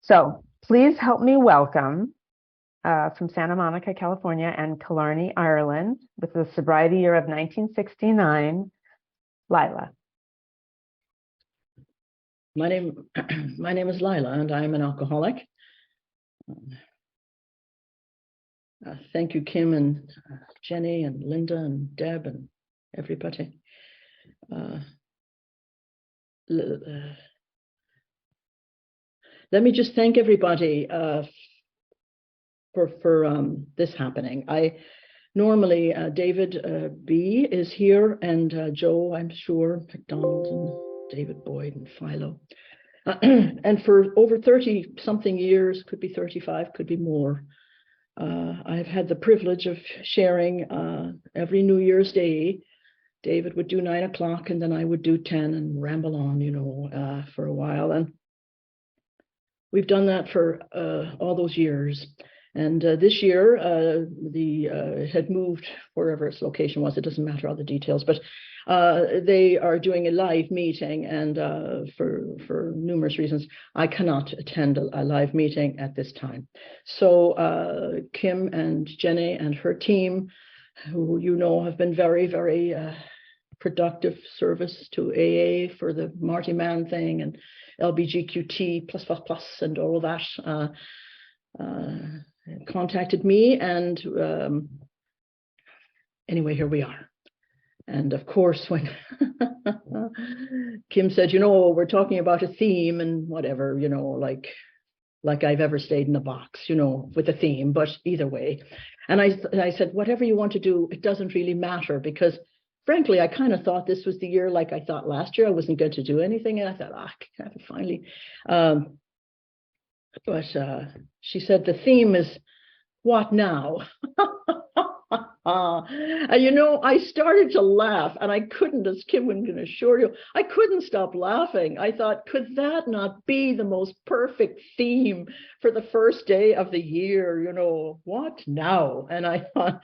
So please help me welcome from Santa Monica, California, and Killarney, Ireland, with the sobriety year of 1969, Lila. My name is Lila, and I'm an alcoholic. Thank you, Kim and Jenny and Linda and Deb and everybody. Let me just thank everybody for this happening. Normally David B is here, and Joe, I'm sure, McDonald and David Boyd and Philo. And for over 30 something years, could be 35, could be more, I've had the privilege of sharing every New Year's Day. David would do 9 o'clock, and then I would do 10 and ramble on, for a while. And we've done that for all those years. And this year, it had moved wherever its location was. It doesn't matter all the details, but they are doing a live meeting, and for numerous reasons, I cannot attend a live meeting at this time. So Kim and Jenny and her team, who have been very, very productive service to AA for the Marty Mann thing and LBGQT plus and all of that, contacted me, and anyway, here we are. And of course, when Kim said, we're talking about a theme and whatever, like I've ever stayed in a box, with a theme, but either way. And I said, whatever you want to do, it doesn't really matter, because frankly, I kind of thought this was the year, like I thought last year I wasn't going to do anything. And I thought, finally. But she said, the theme is, what now? And I started to laugh, and I couldn't, as Kim can assure you, I couldn't stop laughing. I thought, could that not be the most perfect theme for the first day of the year? What now? And I thought,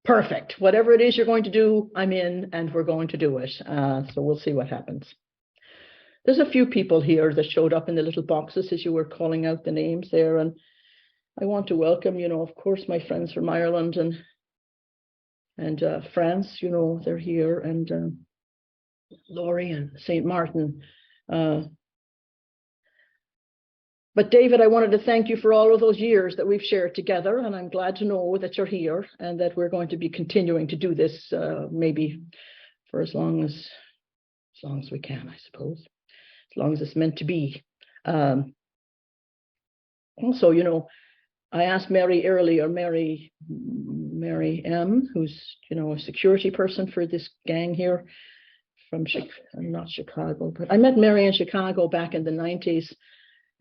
perfect. Whatever it is you're going to do, I'm in, and we're going to do it. So we'll see what happens. There's a few people here that showed up in the little boxes as you were calling out the names there. And I want to welcome, of course, my friends from Ireland and France, they're here, and Laurie and St. Martin. But David, I wanted to thank you for all of those years that we've shared together, and I'm glad to know that you're here and that we're going to be continuing to do this maybe for as long as we can, I suppose, as long as it's meant to be. Also, I asked Mary earlier, Mary M, who's, a security person for this gang here from not Chicago, but I met Mary in Chicago back in the 90s.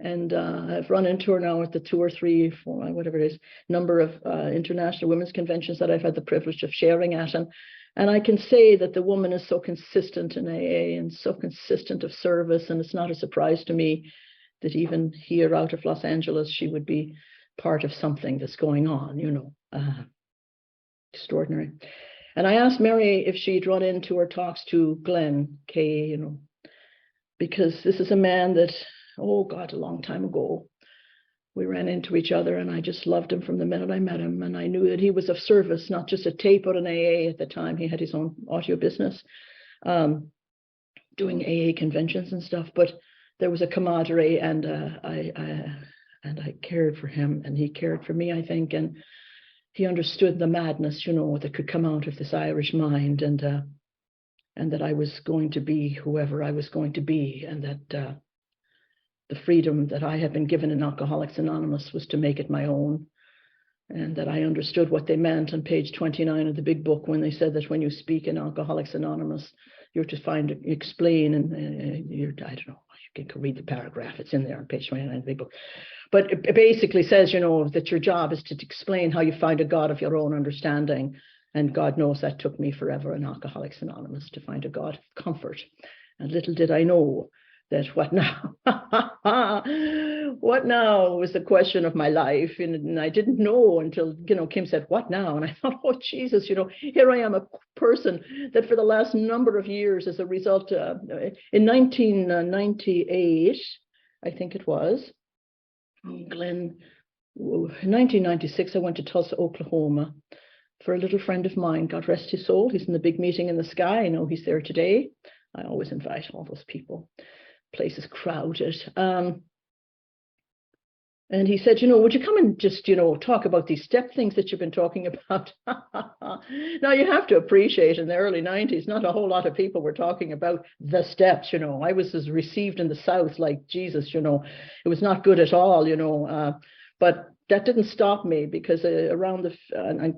And I've run into her now at the 2 or 3, 4, whatever it is, number of international women's conventions that I've had the privilege of sharing at. And I can say that the woman is so consistent in AA and so consistent of service. And it's not a surprise to me that even here out of Los Angeles, she would be part of something that's going on, extraordinary. And I asked Mary if she'd run into her talks to Glenn Kay, because this is a man that, oh God, a long time ago, we ran into each other, and I just loved him from the minute I met him. And I knew that he was of service, not just a tape or an AA at the time. He had his own audio business, doing AA conventions and stuff. But there was a camaraderie, and I cared for him, and he cared for me, I think. And he understood the madness, that could come out of this Irish mind, and that I was going to be whoever I was going to be, and that the freedom that I had been given in Alcoholics Anonymous was to make it my own, and that I understood what they meant on page 29 of the big book when they said that when you speak in Alcoholics Anonymous, you're to explain, and I don't know, you can read the paragraph, it's in there on page 29 of the big book. But it basically says, that your job is to explain how you find a God of your own understanding. And God knows that took me forever in Alcoholics Anonymous to find a God of comfort. And little did I know that what now? What now was the question of my life. And I didn't know until, Kim said, what now? And I thought, oh, Jesus, here I am, a person that for the last number of years, as a result, in 1998, I think it was, Glenn, in 1996, I went to Tulsa, Oklahoma for a little friend of mine. God rest his soul. He's in the big meeting in the sky. I know he's there today. I always invite all those people. Place is crowded. And he said, would you come and just, talk about these step things that you've been talking about? Now, you have to appreciate in the early 90s, not a whole lot of people were talking about the steps, I was as received in the South like Jesus, it was not good at all, but that didn't stop me because around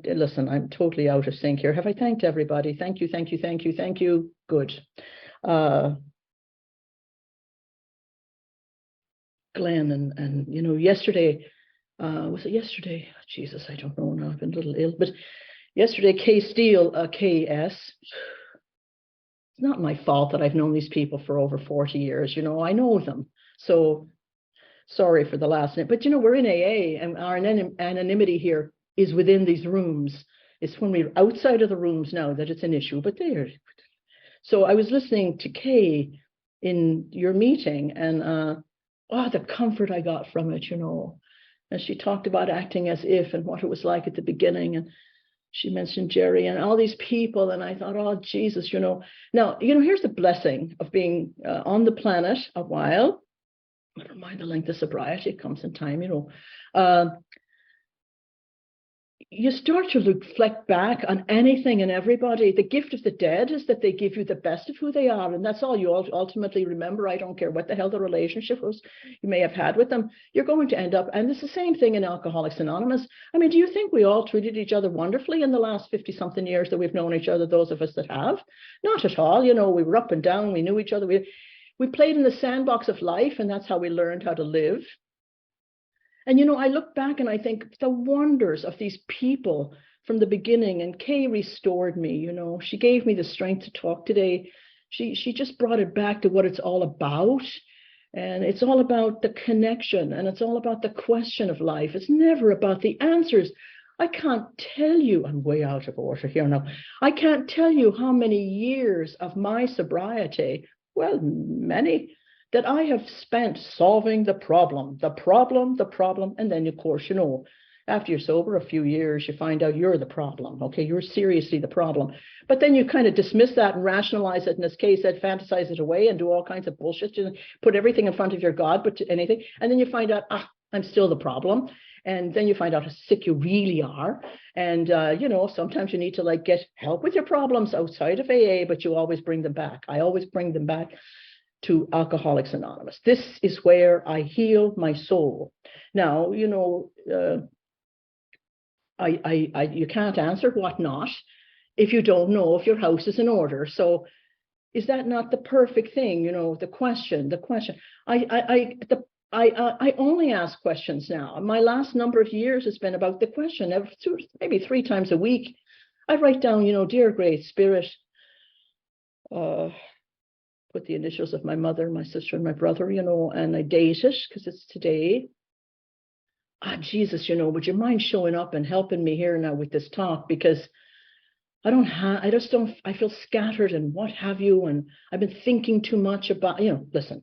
listen, I'm totally out of sync here. Have I thanked everybody? Thank you, thank you, thank you, thank you. Good. Glenn and yesterday, was it yesterday? Jesus, I don't know now. I've been a little ill, but yesterday, Kay Steele, KS. It's not my fault that I've known these people for over 40 years. I know them. So sorry for the last name, but we're in AA, and our anonymity here is within these rooms. It's when we're outside of the rooms now that it's an issue, but there. So I was listening to Kay in your meeting, and the comfort I got from it, And she talked about acting as if and what it was like at the beginning. And she mentioned Jerry and all these people. And I thought, oh, Jesus, Now, here's the blessing of being on the planet a while. Never mind the length of sobriety, it comes in time, you start to reflect back on anything and everybody. The gift of the dead is that they give you the best of who they are. And that's all you ultimately remember. I don't care what the hell the relationship was you may have had with them. You're going to end up, and it's the same thing in Alcoholics Anonymous. I mean, do you think we all treated each other wonderfully in the last 50-something years that we've known each other, those of us that have? Not at all. We were up and down. We knew each other. We played in the sandbox of life, and that's how we learned how to live. And, I look back and I think the wonders of these people from the beginning, and Kay restored me, she gave me the strength to talk today. She just brought it back to what it's all about. And it's all about the connection, and it's all about the question of life. It's never about the answers. I can't tell you, I'm way out of order here now. I can't tell you how many years of my sobriety, well, many, that I have spent solving the problem. And then, of course, after you're sober a few years, you find out you're the problem. Okay, you're seriously the problem. But then you kind of dismiss that and rationalize it, in this case, said fantasize it away and do all kinds of bullshit. You put everything in front of your God, but anything. And then you find out, I'm still the problem. And then you find out how sick you really are. And, sometimes you need to get help with your problems outside of AA, but you always bring them back. I always bring them back to Alcoholics Anonymous. This is where I heal my soul. Now, you can't answer what not if you don't know if your house is in order. So is that not the perfect thing? The question. I only ask questions now. My last number of years has been about the question. Maybe 3 times a week, I write down, dear Great Spirit, put the initials of my mother, my sister, and my brother, and I date it because it's today. Jesus, would you mind showing up and helping me here now with this talk? Because I feel scattered and what have you. And I've been thinking too much about, listen,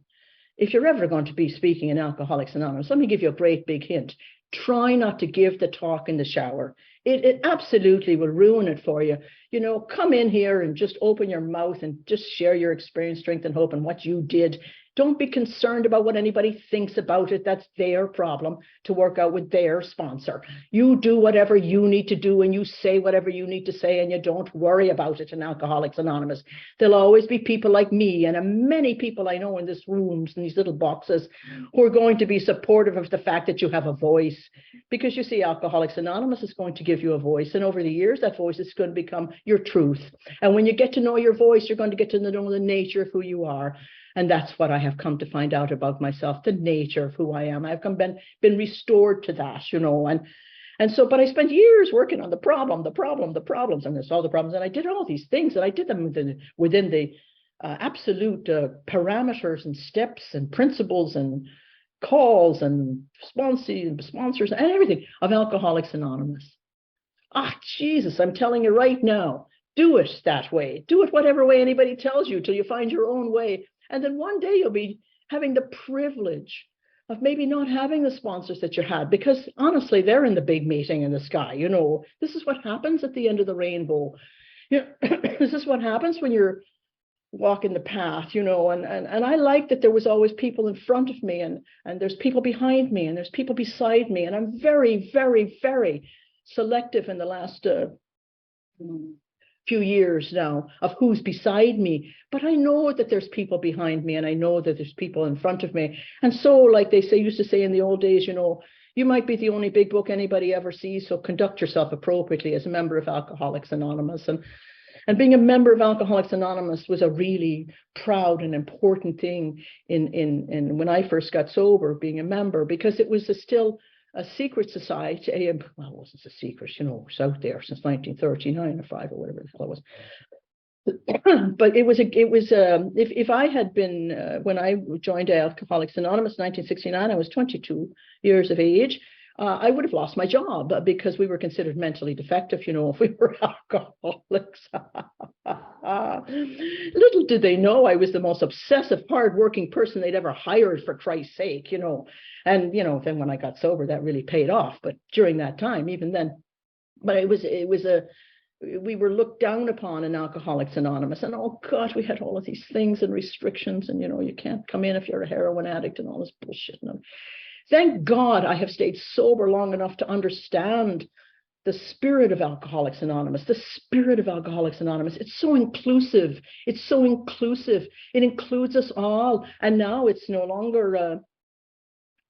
if you're ever going to be speaking in Alcoholics Anonymous, let me give you a great big hint. Try not to give the talk in the shower. It absolutely will ruin it for you. Come in here and just open your mouth and just share your experience, strength, and hope and what you did. Don't be concerned about what anybody thinks about it. That's their problem to work out with their sponsor. You do whatever you need to do and you say whatever you need to say, and you don't worry about it in Alcoholics Anonymous. There'll always be people like me and many people I know in these rooms, in these little boxes, who are going to be supportive of the fact that you have a voice. Because you see, Alcoholics Anonymous is going to give you a voice. And over the years, that voice is going to become your truth. And when you get to know your voice, you're going to get to know the nature of who you are. And that's what I have come to find out about myself, the nature of who I am. I've been restored to that, and so, but I spent years working on the problems, and there's all the problems. And I did all these things, and I did them within the absolute parameters and steps and principles and calls and sponsors and everything of Alcoholics Anonymous. Jesus, I'm telling you right now, do it that way. Do it whatever way anybody tells you till you find your own way. And then one day you'll be having the privilege of maybe not having the sponsors that you had, because honestly, they're in the big meeting in the sky. You know, this is what happens at the end of the rainbow. You know, this is what happens when you're walking the path, you know, and I like that there was always people in front of me, and there's people behind me, and there's people beside me. And I'm very, very, very selective in the last few years now of who's beside me, but I know that there's people behind me, and I know that there's people in front of me. And so, like they used to say in the old days, you know, you might be the only big book anybody ever sees, so conduct yourself appropriately as a member of Alcoholics Anonymous. And being a member of Alcoholics Anonymous was a really proud and important thing in when I first got sober, being a member, because it was still a secret society. Well, it wasn't a secret, you know, it was out there since 1939 or 5 or whatever the hell it was. But if I had been, when I joined Alcoholics Anonymous in 1969, I was 22 years of age. I would have lost my job because we were considered mentally defective, you know, if we were alcoholics. Little did they know I was the most obsessive, hardworking person they'd ever hired, for Christ's sake, you know. And, you know, then when I got sober, that really paid off. But during that time, even then, but we were looked down upon in Alcoholics Anonymous. And oh God, we had all of these things and restrictions, and, you know, you can't come in if you're a heroin addict and all this bullshit. Thank God I have stayed sober long enough to understand the spirit of Alcoholics Anonymous, the spirit of Alcoholics Anonymous. It's so inclusive. It's so inclusive. It includes us all. And now it's no longer a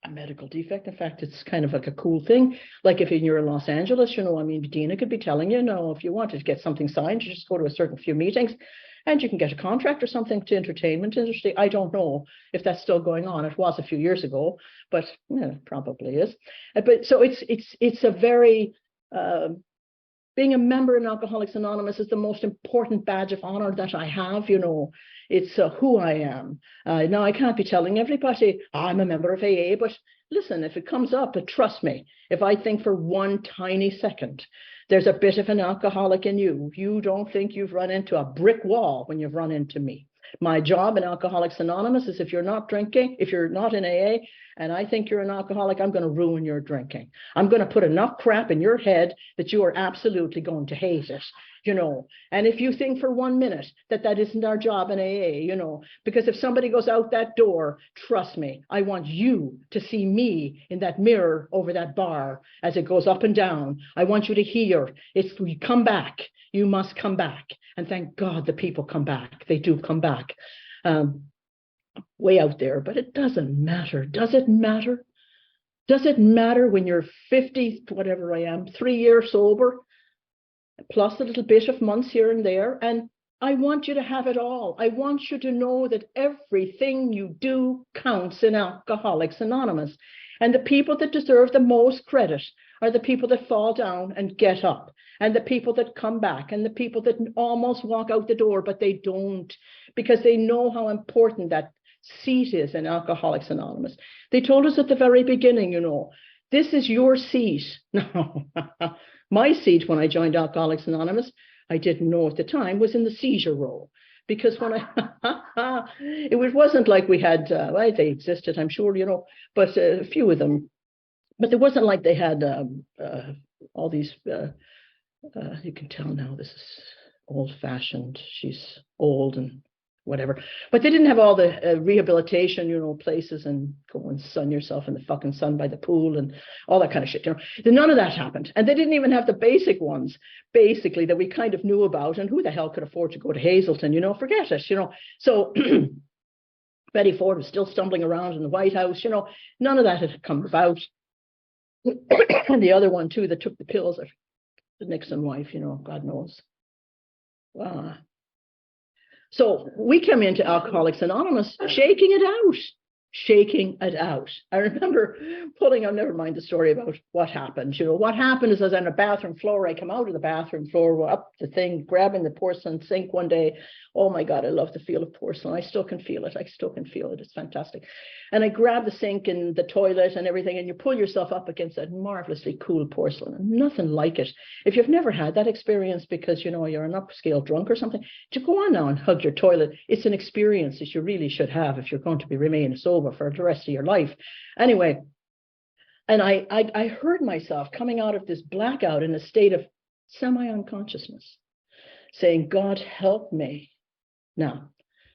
medical defect. In fact, it's kind of like a cool thing. Like if you're in Los Angeles, you know, I mean, Dina could be telling you, no, if you wanted to get something signed, you just go to a certain few meetings, and you can get a contract or something to entertainment industry. I don't know if that's still going on. It was a few years ago, but yeah, probably is. But so it's a very being a member in Alcoholics Anonymous is the most important badge of honor that I have. You know, it's who I am. Now I can't be telling everybody I'm a member of AA, but listen, if it comes up, trust me, if I think for one tiny second there's a bit of an alcoholic in you, you don't think you've run into a brick wall when you've run into me. My job in Alcoholics Anonymous is, if you're not drinking, if you're not in AA, and I think you're an alcoholic, I'm going to ruin your drinking. I'm going to put enough crap in your head that you are absolutely going to hate it, you know. And if you think for 1 minute that that isn't our job in AA, you know, because if somebody goes out that door, trust me, I want you to see me in that mirror over that bar as it goes up and down. I want you to hear, it's, we come back, you must come back. And thank God the people come back. They do come back. Way out there, but it doesn't matter. Does it matter? Does it matter when you're 50, whatever I am, 3 years sober, plus a little bit of months here and there? And I want you to have it all. I want you to know that everything you do counts in Alcoholics Anonymous. And the people that deserve the most credit are the people that fall down and get up, and the people that come back, and the people that almost walk out the door, but they don't, because they know how important that seat is in Alcoholics Anonymous. They told us at the very beginning, you know, this is your seat. No, my seat when I joined Alcoholics Anonymous, I didn't know at the time, was in the seizure row. Because when it wasn't like we had, well, they existed, I'm sure, you know, but a few of them. But it wasn't like they had all these, you can tell now this is old-fashioned. She's old and whatever. But they didn't have all the rehabilitation, you know, places and go and sun yourself in the fucking sun by the pool and all that kind of shit. You know, none of that happened. And they didn't even have the basic ones, basically, that we kind of knew about. And who the hell could afford to go to Hazleton? You know, forget it, you know. So Betty Ford was still stumbling around in the White House. You know, none of that had come about. And the other one, too, that took the pills, the Nixon wife, you know, God knows. So we came into Alcoholics Anonymous shaking it out. I remember pulling on, never mind the story about what happened. You know, what happened is I was on a bathroom floor. I come out of the bathroom floor, up the thing, grabbing the porcelain sink one day. Oh my God, I love the feel of porcelain. I still can feel it. It's fantastic. And I grab the sink and the toilet and everything, and you pull yourself up against that marvelously cool porcelain. Nothing like it. If you've never had that experience because, you know, you're an upscale drunk or something, to go on now and hug your toilet, it's an experience that you really should have if you're going to be remain sober for the rest of your life. Anyway, and I heard myself coming out of this blackout in a state of semi-unconsciousness, saying, God, help me. Now,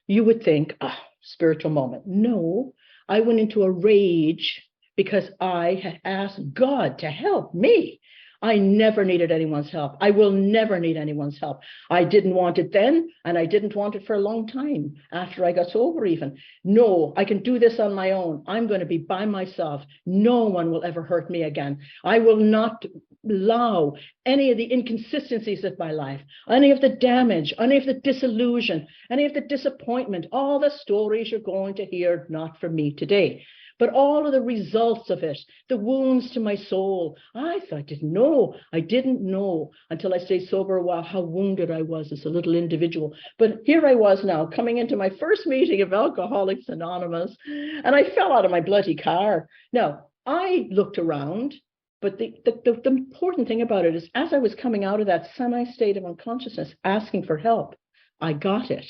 you would think, spiritual moment. No, I went into a rage because I had asked God to help me. I never needed anyone's help. I will never need anyone's help. I didn't want it then, and I didn't want it for a long time after I got sober even. No, I can do this on my own. I'm going to be by myself. No one will ever hurt me again. I will not allow any of the inconsistencies of my life, any of the damage, any of the disillusion, any of the disappointment, all the stories you're going to hear, not from me today. But all of the results of it, the wounds to my soul, I didn't know until I stayed sober a while how wounded I was as a little individual. But here I was now coming into my first meeting of Alcoholics Anonymous, and I fell out of my bloody car. Now, I looked around, but the important thing about it is as I was coming out of that semi-state of unconsciousness, asking for help, I got it.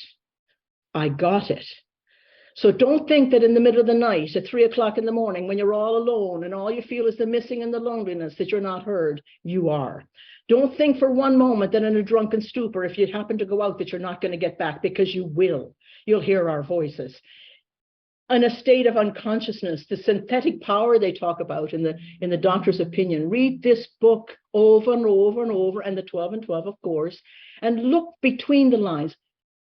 I got it. So don't think that in the middle of the night at 3 o'clock in the morning, when you're all alone and all you feel is the missing and the loneliness, that you're not heard. You are. Don't think for one moment that in a drunken stupor, if you happen to go out, that you're not going to get back, because you will. You'll hear our voices. In a state of unconsciousness, the synthetic power they talk about in the doctor's opinion. Read this book over and over and over, and the 12 and 12, of course, and look between the lines.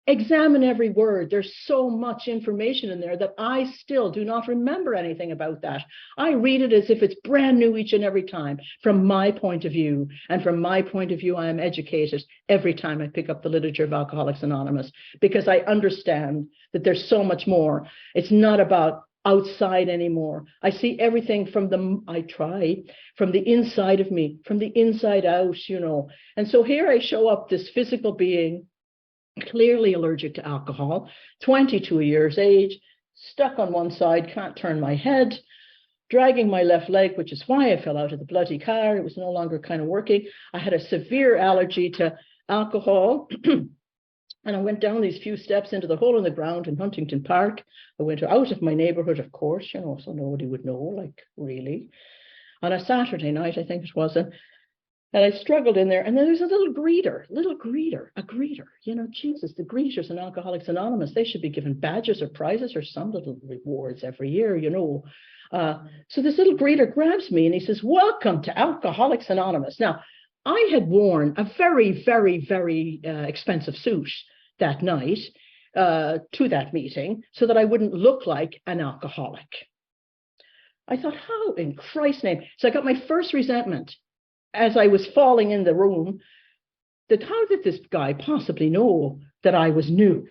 Examine every word. There's so much information in there that I still do not remember anything about that. I read it as if it's brand new each and every time from my point of view. And from my point of view, I am educated every time I pick up the literature of Alcoholics Anonymous, because I understand that there's so much more. It's not about outside anymore. I see everything from the inside of me, from the inside out, you know. And so here I show up, this physical being, clearly allergic to alcohol, 22 years age, stuck on one side, can't turn my head, dragging my left leg, which is why I fell out of the bloody car. It was no longer kind of working. I had a severe allergy to alcohol. And I went down these few steps into the hole in the ground in Huntington Park. I went out of my neighborhood, of course, you know, so nobody would know, like, really. On a Saturday night, I think it was, and I struggled in there, and then there's a little greeter, a greeter. You know, Jesus, the greeters in Alcoholics Anonymous, they should be given badges or prizes or some little rewards every year, you know. So this little greeter grabs me and he says, "Welcome to Alcoholics Anonymous." Now, I had worn a very, very, very expensive suit that night to that meeting so that I wouldn't look like an alcoholic. I thought, how in Christ's name? So I got my first resentment as I was falling in the room, that how did this guy possibly know that I was new?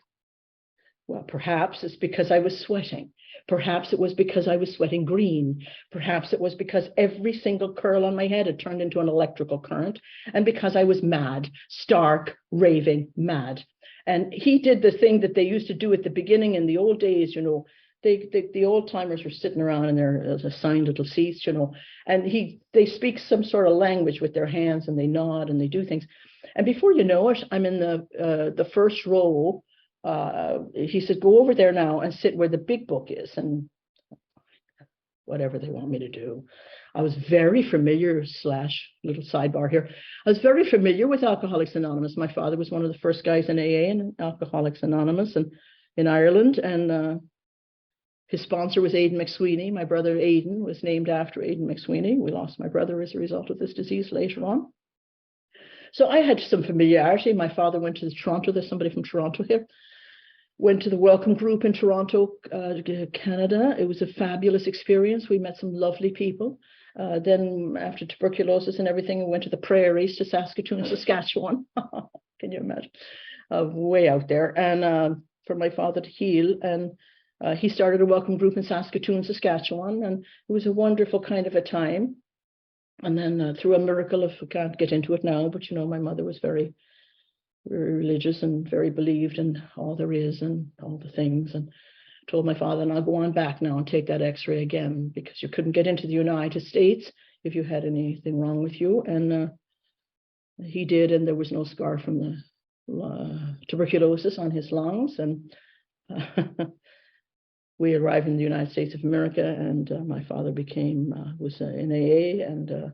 Well, perhaps it's because I was sweating. Perhaps it was because I was sweating green. Perhaps it was because every single curl on my head had turned into an electrical current, and because I was mad, stark, raving mad. And he did the thing that they used to do at the beginning in the old days, you know. The old timers were sitting around in their assigned little seats, you know, and they speak some sort of language with their hands, and they nod and they do things. And before you know it, I'm in the first row. He said, "Go over there now and sit where the big book is," and whatever they want me to do. I was very familiar, / little sidebar here. I was very familiar with Alcoholics Anonymous. My father was one of the first guys in AA and Alcoholics Anonymous and in Ireland, and his sponsor was Aidan McSweeney. My brother Aidan was named after Aidan McSweeney. We lost my brother as a result of this disease later on. So I had some familiarity. My father went to Toronto. There's somebody from Toronto here. Went to the welcome group in Toronto, Canada. It was a fabulous experience. We met some lovely people. Then after tuberculosis and everything, we went to the prairies to Saskatoon, Saskatchewan. Can you imagine? Way out there. And for my father to heal. And he started a welcome group in Saskatoon, Saskatchewan, and it was a wonderful kind of a time. And then through a miracle, if we can't get into it now, but you know, my mother was very, very religious and very believed in all there is and all the things. And told my father, and I'll go on back now and take that x-ray again, because you couldn't get into the United States if you had anything wrong with you. And he did, and there was no scar from the tuberculosis on his lungs. And we arrived in the United States of America, and my father was in AA, and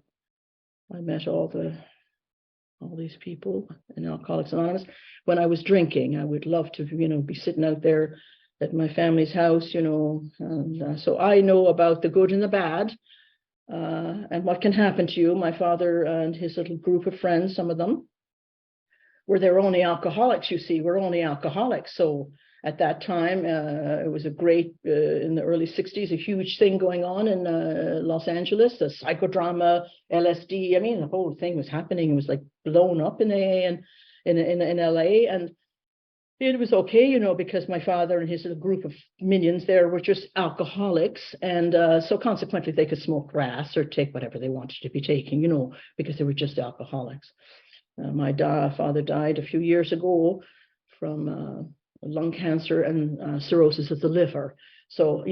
I met all these people in Alcoholics Anonymous. When I was drinking, I would love to, be sitting out there at my family's house, and so I know about the good and the bad, and what can happen to you. My father and his little group of friends, some of them, were their only alcoholics, you see, we're only alcoholics. So at that time, it was a great, in the early 60s, a huge thing going on in Los Angeles, the psychodrama, LSD. I mean, the whole thing was happening. It was like blown up in AA and in LA. And it was okay, because my father and his little group of minions there were just alcoholics. And so consequently, they could smoke grass or take whatever they wanted to be taking, because they were just alcoholics. My father died a few years ago from lung cancer and cirrhosis of the liver. So,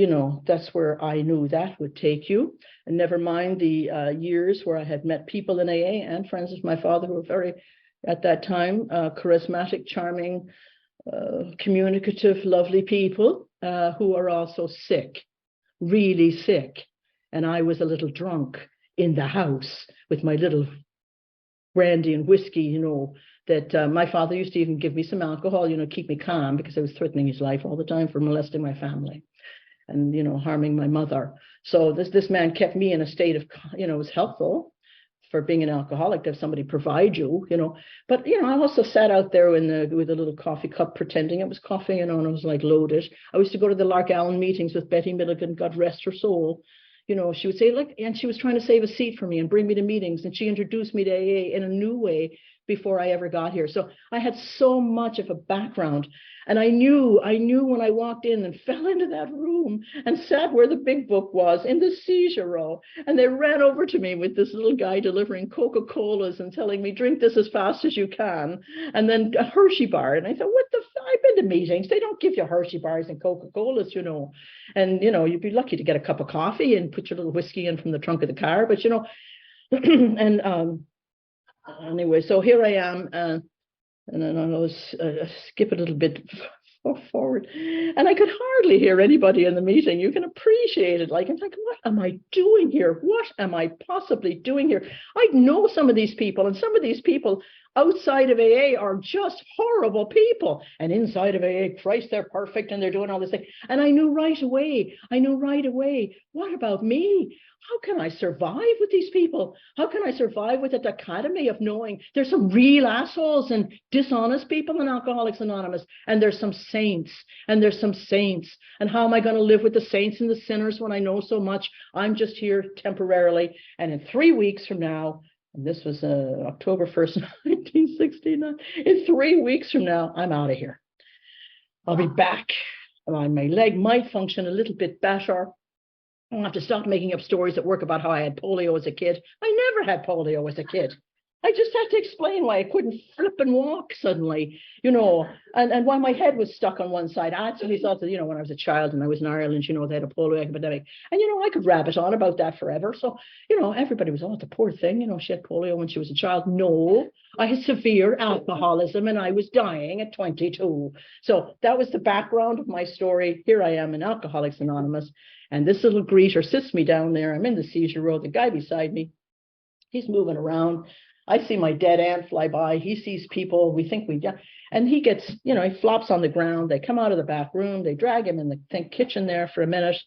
that's where I knew that would take you. And never mind the years where I had met people in AA and friends of my father who were very, at that time, charismatic, charming, communicative, lovely people who are also sick, really sick. And I was a little drunk in the house with my little brandy and whiskey, that my father used to even give me some alcohol, keep me calm, because I was threatening his life all the time for molesting my family and, harming my mother. So this man kept me in a state of, it was helpful for being an alcoholic to have somebody provide you, But, I also sat out there with a little coffee cup pretending it was coffee, and it was like loaded. I used to go to the Lark Allen meetings with Betty Milligan, God rest her soul. She would say, look, and she was trying to save a seat for me and bring me to meetings. And she introduced me to AA in a new way before I ever got here. So I had so much of a background. And I knew when I walked in and fell into that room and sat where the big book was in the seizure row. And they ran over to me with this little guy delivering Coca-Colas and telling me, drink this as fast as you can. And then a Hershey bar. And I thought, I've been to meetings. They don't give you Hershey bars and Coca-Colas, And, you'd be lucky to get a cup of coffee and put your little whiskey in from the trunk of the car. But, and anyway, so here I am. And then I'll skip a little bit forward. And I could hardly hear anybody in the meeting. You can appreciate it. Like, I'm like, what am I doing here? What am I possibly doing here? I know some of these people, and some of these people outside of AA are just horrible people. And inside of AA, Christ, they're perfect and they're doing all this thing. And I knew right away, what about me? How can I survive with these people? How can I survive with a dichotomy of knowing there's some real assholes and dishonest people in Alcoholics Anonymous, and there's some saints, and there's some saints. And how am I going to live with the saints and the sinners when I know so much? I'm just here temporarily. And in 3 weeks from now, and this was October 1st, 1969, in 3 weeks from now, I'm out of here. I'll be back. My leg might function a little bit better. I'll have to stop making up stories at work about how I had polio as a kid. I never had polio as a kid. I just had to explain why I couldn't flip and walk suddenly, and why my head was stuck on one side. I actually thought that, when I was a child and I was in Ireland, they had a polio epidemic. And, I could rabbit on about that forever. So, everybody was, oh, the poor thing, she had polio when she was a child. No, I had severe alcoholism and I was dying at 22. So that was the background of my story. Here I am in Alcoholics Anonymous. And this little greeter sits me down there. I'm in the seizure row. The guy beside me, he's moving around. I see my dead aunt fly by. He sees people. We think and he gets, he flops on the ground. They come out of the back room. They drag him in the kitchen there for a minute.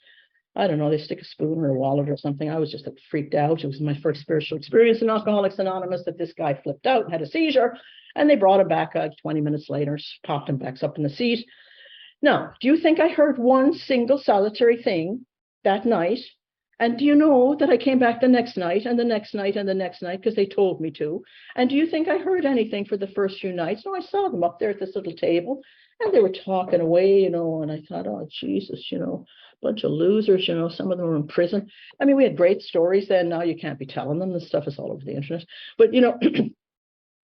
I don't know. They stick a spoon or a wallet or something. I was just freaked out. It was my first spiritual experience in Alcoholics Anonymous that this guy flipped out and had a seizure. And they brought him back 20 minutes later, popped him back up in the seat. Now, do you think I heard one single solitary thing that night? And do you know that I came back the next night and the next night and the next night because they told me to? And do you think I heard anything for the first few nights? No, I saw them up there at this little table and they were talking away, and I thought, oh, Jesus, bunch of losers, some of them were in prison. I mean, we had great stories then. Now you can't be telling them. This stuff is all over the internet. But,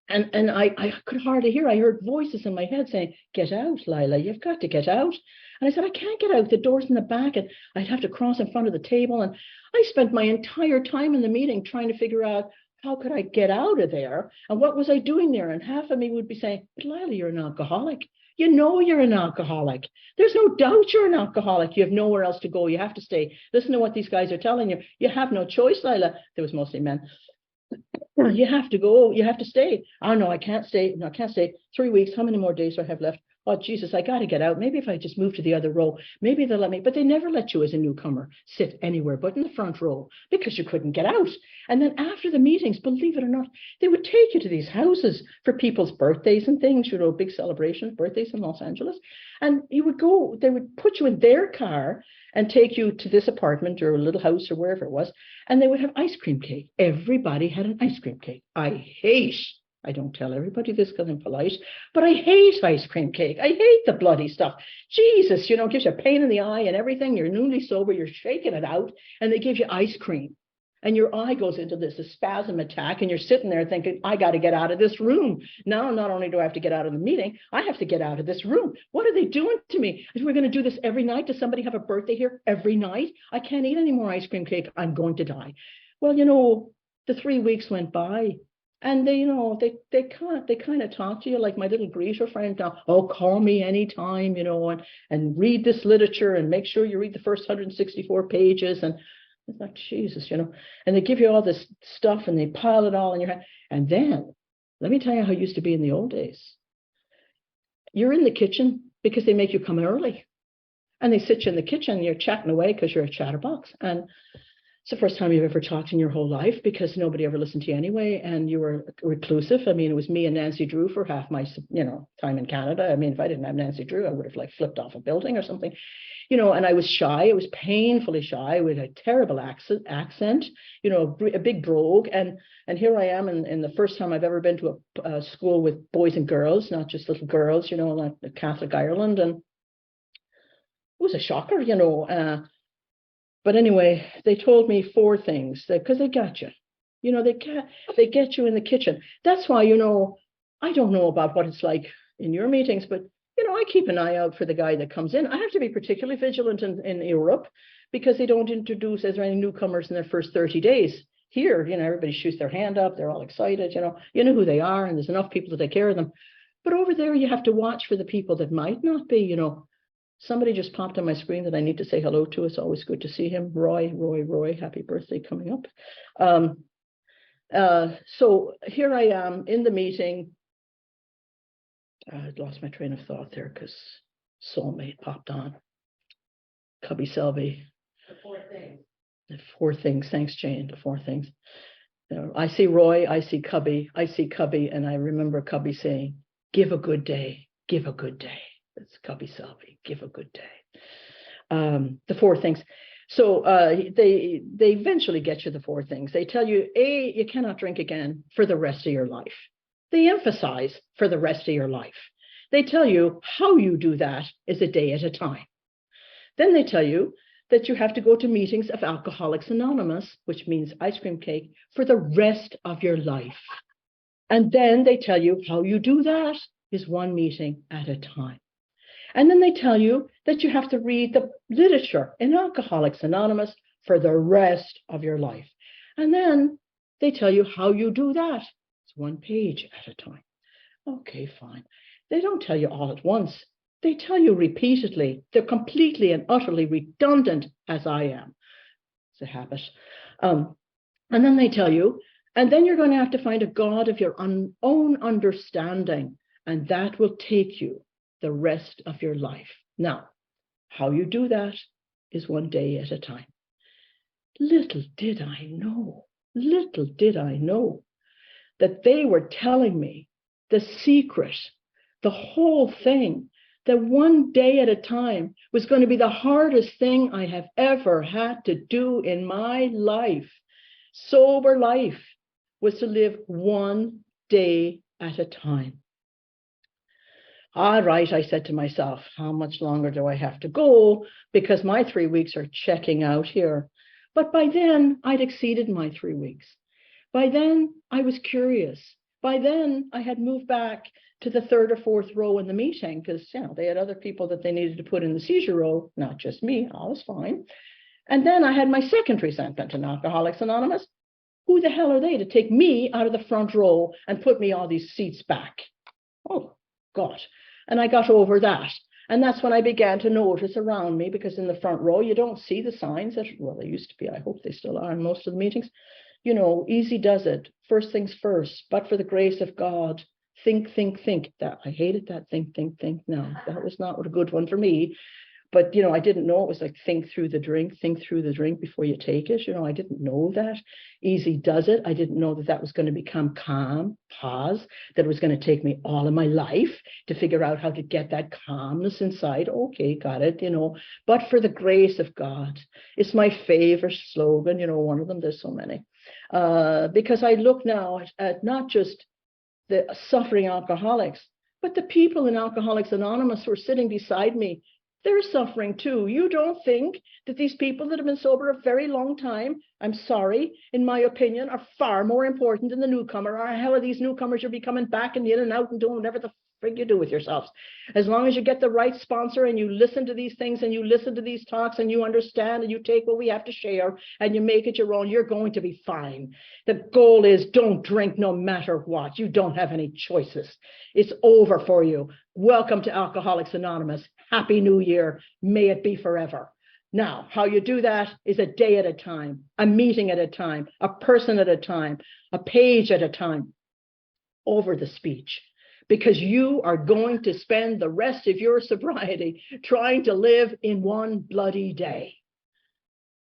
And I could hardly hear. I heard voices in my head saying, "Get out, Lila, you've got to get out." And I said, "I can't get out. The door's in the back." And I'd have to cross in front of the table. And I spent my entire time in the meeting trying to figure out how could I get out of there? And what was I doing there? And half of me would be saying, "But Lila, you're an alcoholic. You know you're an alcoholic. There's no doubt you're an alcoholic. You have nowhere else to go. You have to stay. Listen to what these guys are telling you. You have no choice, Lila." There was mostly men. "You have to go. You have to stay." "Oh, no, I can't stay. No, I can't stay. 3 weeks. How many more days do I have left? Oh, Jesus, I got to get out. Maybe if I just move to the other row, maybe they'll let me." But they never let you as a newcomer sit anywhere but in the front row because you couldn't get out. And then after the meetings, believe it or not, they would take you to these houses for people's birthdays and things, big celebrations, birthdays in Los Angeles. And you would go, they would put you in their car and take you to this apartment or a little house or wherever it was. And they would have ice cream cake. Everybody had an ice cream cake. I don't tell everybody this because I'm polite, but I hate ice cream cake. I hate the bloody stuff. Jesus, gives you a pain in the eye and everything. You're newly sober, you're shaking it out, and they give you ice cream. And your eye goes into this a spasm attack, and you're sitting there thinking, I got to get out of this room. Now, not only do I have to get out of the meeting, I have to get out of this room. What are they doing to me? If we're going to do this every night, does somebody have a birthday here every night? I can't eat any more ice cream cake. I'm going to die. Well, the 3 weeks went by. And they kind of talk to you like my little greeter friend now. "Oh, call me anytime, and read this literature and make sure you read the first 164 pages." And it's like, Jesus, and they give you all this stuff and they pile it all in your head. And then let me tell you how it used to be in the old days. You're in the kitchen because they make you come early. And they sit you in the kitchen and you're chatting away because you're a chatterbox. And it's the first time you've ever talked in your whole life because nobody ever listened to you anyway, and you were reclusive. I mean, it was me and Nancy Drew for half my, time in Canada. I mean, if I didn't have Nancy Drew, I would have flipped off a building or something, and I was shy. I was painfully shy with a terrible accent, a big brogue. And here I am in the first time I've ever been to a school with boys and girls, not just little girls, like Catholic Ireland. And it was a shocker, But anyway, they told me 4 things because they got you. They get you in the kitchen. That's why, I don't know about what it's like in your meetings, but, I keep an eye out for the guy that comes in. I have to be particularly vigilant in Europe because they don't introduce as many newcomers in their first 30 days. Here, everybody shoots their hand up. They're all excited, you know who they are, and there's enough people to take care of them. But over there, you have to watch for the people that might not be, Somebody just popped on my screen that I need to say hello to. It's always good to see him. Roy, happy birthday coming up. So here I am in the meeting. I'd lost my train of thought there because soulmate popped on. Cubby Selby. The 4 things. The 4 things. Thanks, Jane. The 4 things. I see Roy, I see Cubby, and I remember Cubby saying, "Give a good day, give a good day." It's Cubby Selby, give a good day. The 4 things. So they eventually get you the 4 things. They tell you, A, you cannot drink again for the rest of your life. They emphasize for the rest of your life. They tell you how you do that is a day at a time. Then they tell you that you have to go to meetings of Alcoholics Anonymous, which means ice cream cake, for the rest of your life. And then they tell you how you do that is 1 meeting at a time. And then they tell you that you have to read the literature in Alcoholics Anonymous for the rest of your life. And then they tell you how you do that. It's 1 page at a time. Okay, fine. They don't tell you all at once. They tell you repeatedly. They're completely and utterly redundant, as I am. It's a habit. And then they tell you, and then you're going to have to find a God of your own understanding, and that will take you the rest of your life. Now, how you do that is 1 day at a time. Little did I know that they were telling me the secret, the whole thing, that 1 day at a time was going to be the hardest thing I have ever had to do in my life. Sober life was to live 1 day at a time. All right, I said to myself, how much longer do I have to go? Because my 3 weeks are checking out here. But by then, I'd exceeded my 3 weeks. By then, I was curious. By then, I had moved back to the third or fourth row in the meeting because, they had other people that they needed to put in the seizure row, not just me. I was fine. And then I had my second resentment in Alcoholics Anonymous. Who the hell are they to take me out of the front row and put me all these seats back? Oh, God. And I got over that. And that's when I began to notice around me, because in the front row, you don't see the signs that, well, they used to be. I hope they still are in most of the meetings. Easy does it. First things first, but for the grace of God, think. That I hated that think. No, that was not a good one for me. But, I didn't know it was like think through the drink before you take it. I didn't know that. Easy does it. I didn't know that was going to become calm, pause, that it was going to take me all of my life to figure out how to get that calmness inside. Okay, got it, but for the grace of God. It's my favorite slogan, one of them, there's so many. Because I look now at not just the suffering alcoholics, but the people in Alcoholics Anonymous who are sitting beside me. They're suffering too. You don't think that these people that have been sober a very long time, I'm sorry, in my opinion, are far more important than the newcomer? Or hell, these newcomers you'll be coming back and in and out and doing whatever the frig you do with yourselves. As long as you get the right sponsor and you listen to these things and you listen to these talks and you understand and you take what we have to share and you make it your own, you're going to be fine. The goal is don't drink no matter what. You don't have any choices. It's over for you. Welcome to Alcoholics Anonymous. Happy New Year. May it be forever. Now, how you do that is a day at a time, a meeting at a time, a person at a time, a page at a time, over the speech. Because you are going to spend the rest of your sobriety trying to live in one bloody day.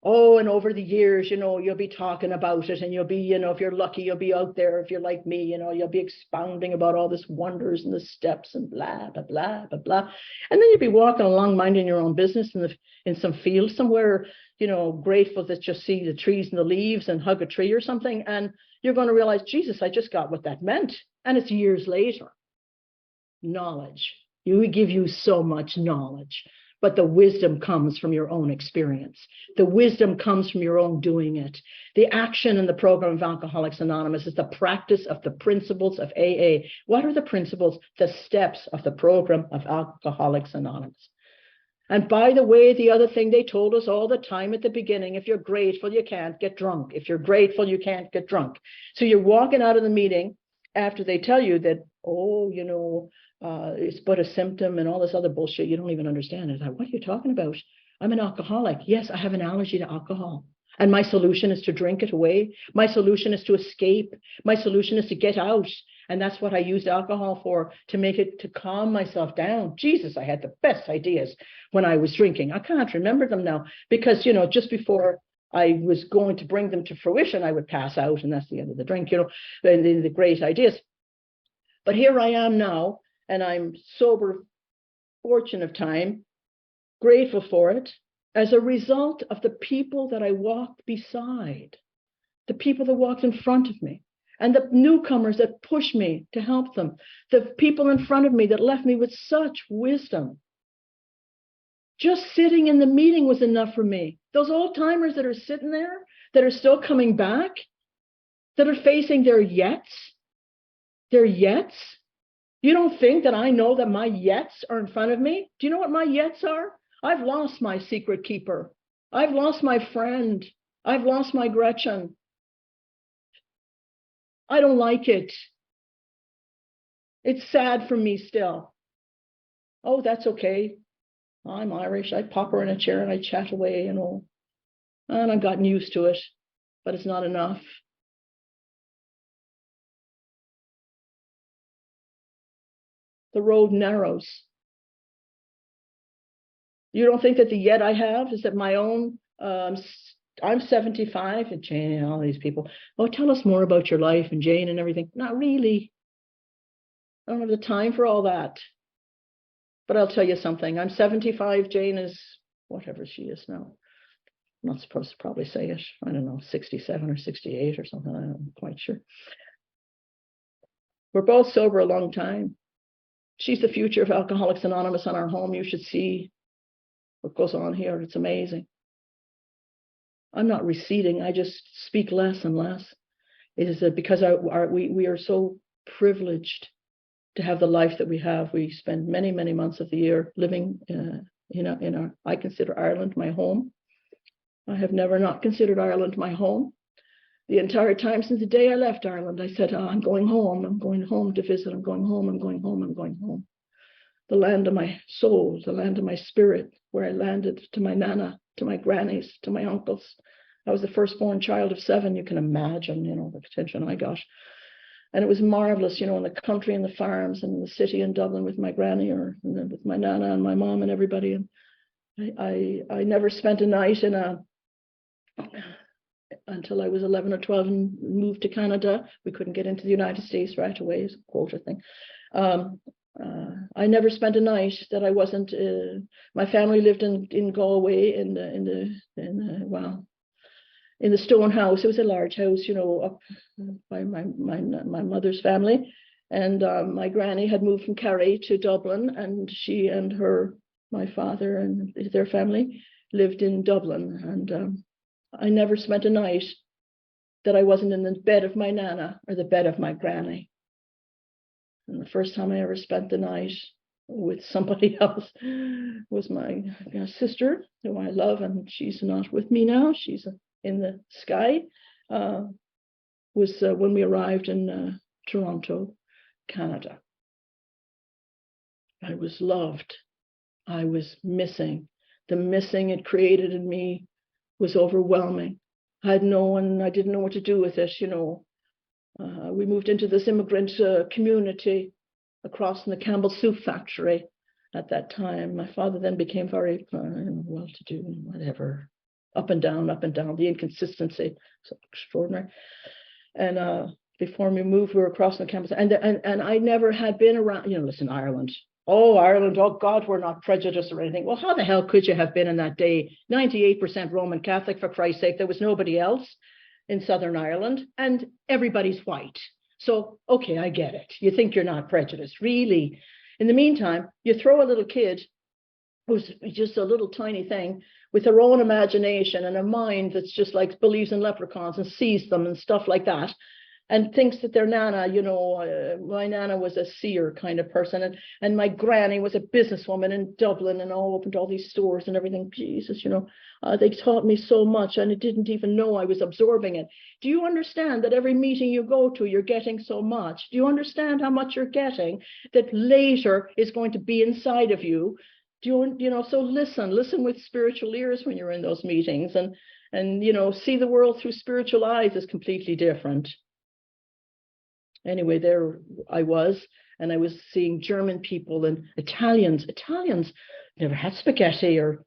Oh, and over the years, you'll be talking about it, and you'll be, if you're lucky, you'll be out there. If you're like me, you'll be expounding about all this wonders and the steps and blah, blah, blah, blah, blah. And then you'll be walking along, minding your own business in some field somewhere, grateful that you see the trees and the leaves and hug a tree or something. And you're going to realize, Jesus, I just got what that meant. And it's years later. Knowledge. We give you so much knowledge. But the wisdom comes from your own experience. The wisdom comes from your own doing it. The action in the program of Alcoholics Anonymous is the practice of the principles of AA. What are the principles? The steps of the program of Alcoholics Anonymous. And by the way, the other thing they told us all the time at the beginning, if you're grateful, you can't get drunk. If you're grateful, you can't get drunk. So you're walking out of the meeting after they tell you that, it's but a symptom and all this other bullshit. You don't even understand it. What are you talking about? I'm an alcoholic. Yes, I have an allergy to alcohol. And my solution is to drink it away. My solution is to escape. My solution is to get out. And that's what I used alcohol for, to calm myself down. Jesus, I had the best ideas when I was drinking. I can't remember them now because, just before I was going to bring them to fruition, I would pass out, and that's the end of the drink, the great ideas. But here I am now, and I'm sober, fortune of time, grateful for it, as a result of the people that I walked beside, the people that walked in front of me, and the newcomers that pushed me to help them, the people in front of me that left me with such wisdom. Just sitting in the meeting was enough for me. Those old-timers that are sitting there, that are still coming back, that are facing their yets. You don't think that I know that my yets are in front of me? Do you know what my yets are? I've lost my secret keeper. I've lost my friend. I've lost my Gretchen. I don't like it. It's sad for me still. Oh, that's okay. I'm Irish. I pop her in a chair and I chat away, and I've gotten used to it, but it's not enough. The road narrows. You don't think that the yet I have is that my own, I'm 75, and Jane and all these people, tell us more about your life and Jane and everything. Not really. I don't have the time for all that. But I'll tell you something. I'm 75. Jane is whatever she is now. I'm not supposed to probably say it. I don't know, 67 or 68 or something. I'm not quite sure. We're both sober a long time. She's the future of Alcoholics Anonymous on our home. You should see what goes on here. It's amazing. I'm not receding. I just speak less and less. It is because we are so privileged to have the life that we have. We spend many, many months of the year living I consider Ireland my home. I have never not considered Ireland my home. The entire time since the day I left Ireland, I said, I'm going home. I'm going home to visit. I'm going home. I'm going home. I'm going home. The land of my soul, the land of my spirit, where I landed, to my nana, to my grannies, to my uncles. I was the firstborn child of 7. You can imagine, the attention I got. And it was marvelous, in the country and the farms and in the city in Dublin with my granny or with my nana and my mom and everybody. And I never spent a night until I was 11 or 12 and moved to Canada. We couldn't get into the United States right away, it's a quota thing. I never spent a night that I wasn't. My family lived in Galway in the stone house. It was a large house, up by my mother's family, and my granny had moved from Kerry to Dublin, and she and my father and their family lived in Dublin, and I never spent a night that I wasn't in the bed of my nana or the bed of my granny. And the first time I ever spent the night with somebody else was my sister, who I love, and she's not with me now. She's in the sky. Was when we arrived in Toronto, Canada. I was loved. I was missing. The missing it created in me was overwhelming. I didn't know what to do with it, We moved into this immigrant community across from the Campbell Soup Factory at that time. My father then became very well-to-do, whatever, up and down, the inconsistency, so extraordinary. And before we moved, we were crossing the campus, and I never had been around, listen, Ireland. Oh, Ireland, oh God, we're not prejudiced or anything. Well, how the hell could you have been in that day? 98% Roman Catholic, for Christ's sake. There was nobody else in Southern Ireland, and everybody's white. So, okay, I get it. You think you're not prejudiced, really. In the meantime, you throw a little kid who's just a little tiny thing with their own imagination and a mind that's just like believes in leprechauns and sees them and stuff like that, and thinks that their nana, my nana was a seer kind of person, and my granny was a businesswoman in Dublin and opened all these stores and everything. Jesus, they taught me so much, and I didn't even know I was absorbing it. Do you understand that every meeting you go to, you're getting so much? Do you understand how much you're getting that later is going to be inside of you? So listen with spiritual ears when you're in those meetings, and see the world through spiritual eyes is completely different. Anyway, there I was, and I was seeing German people and Italians never had spaghetti or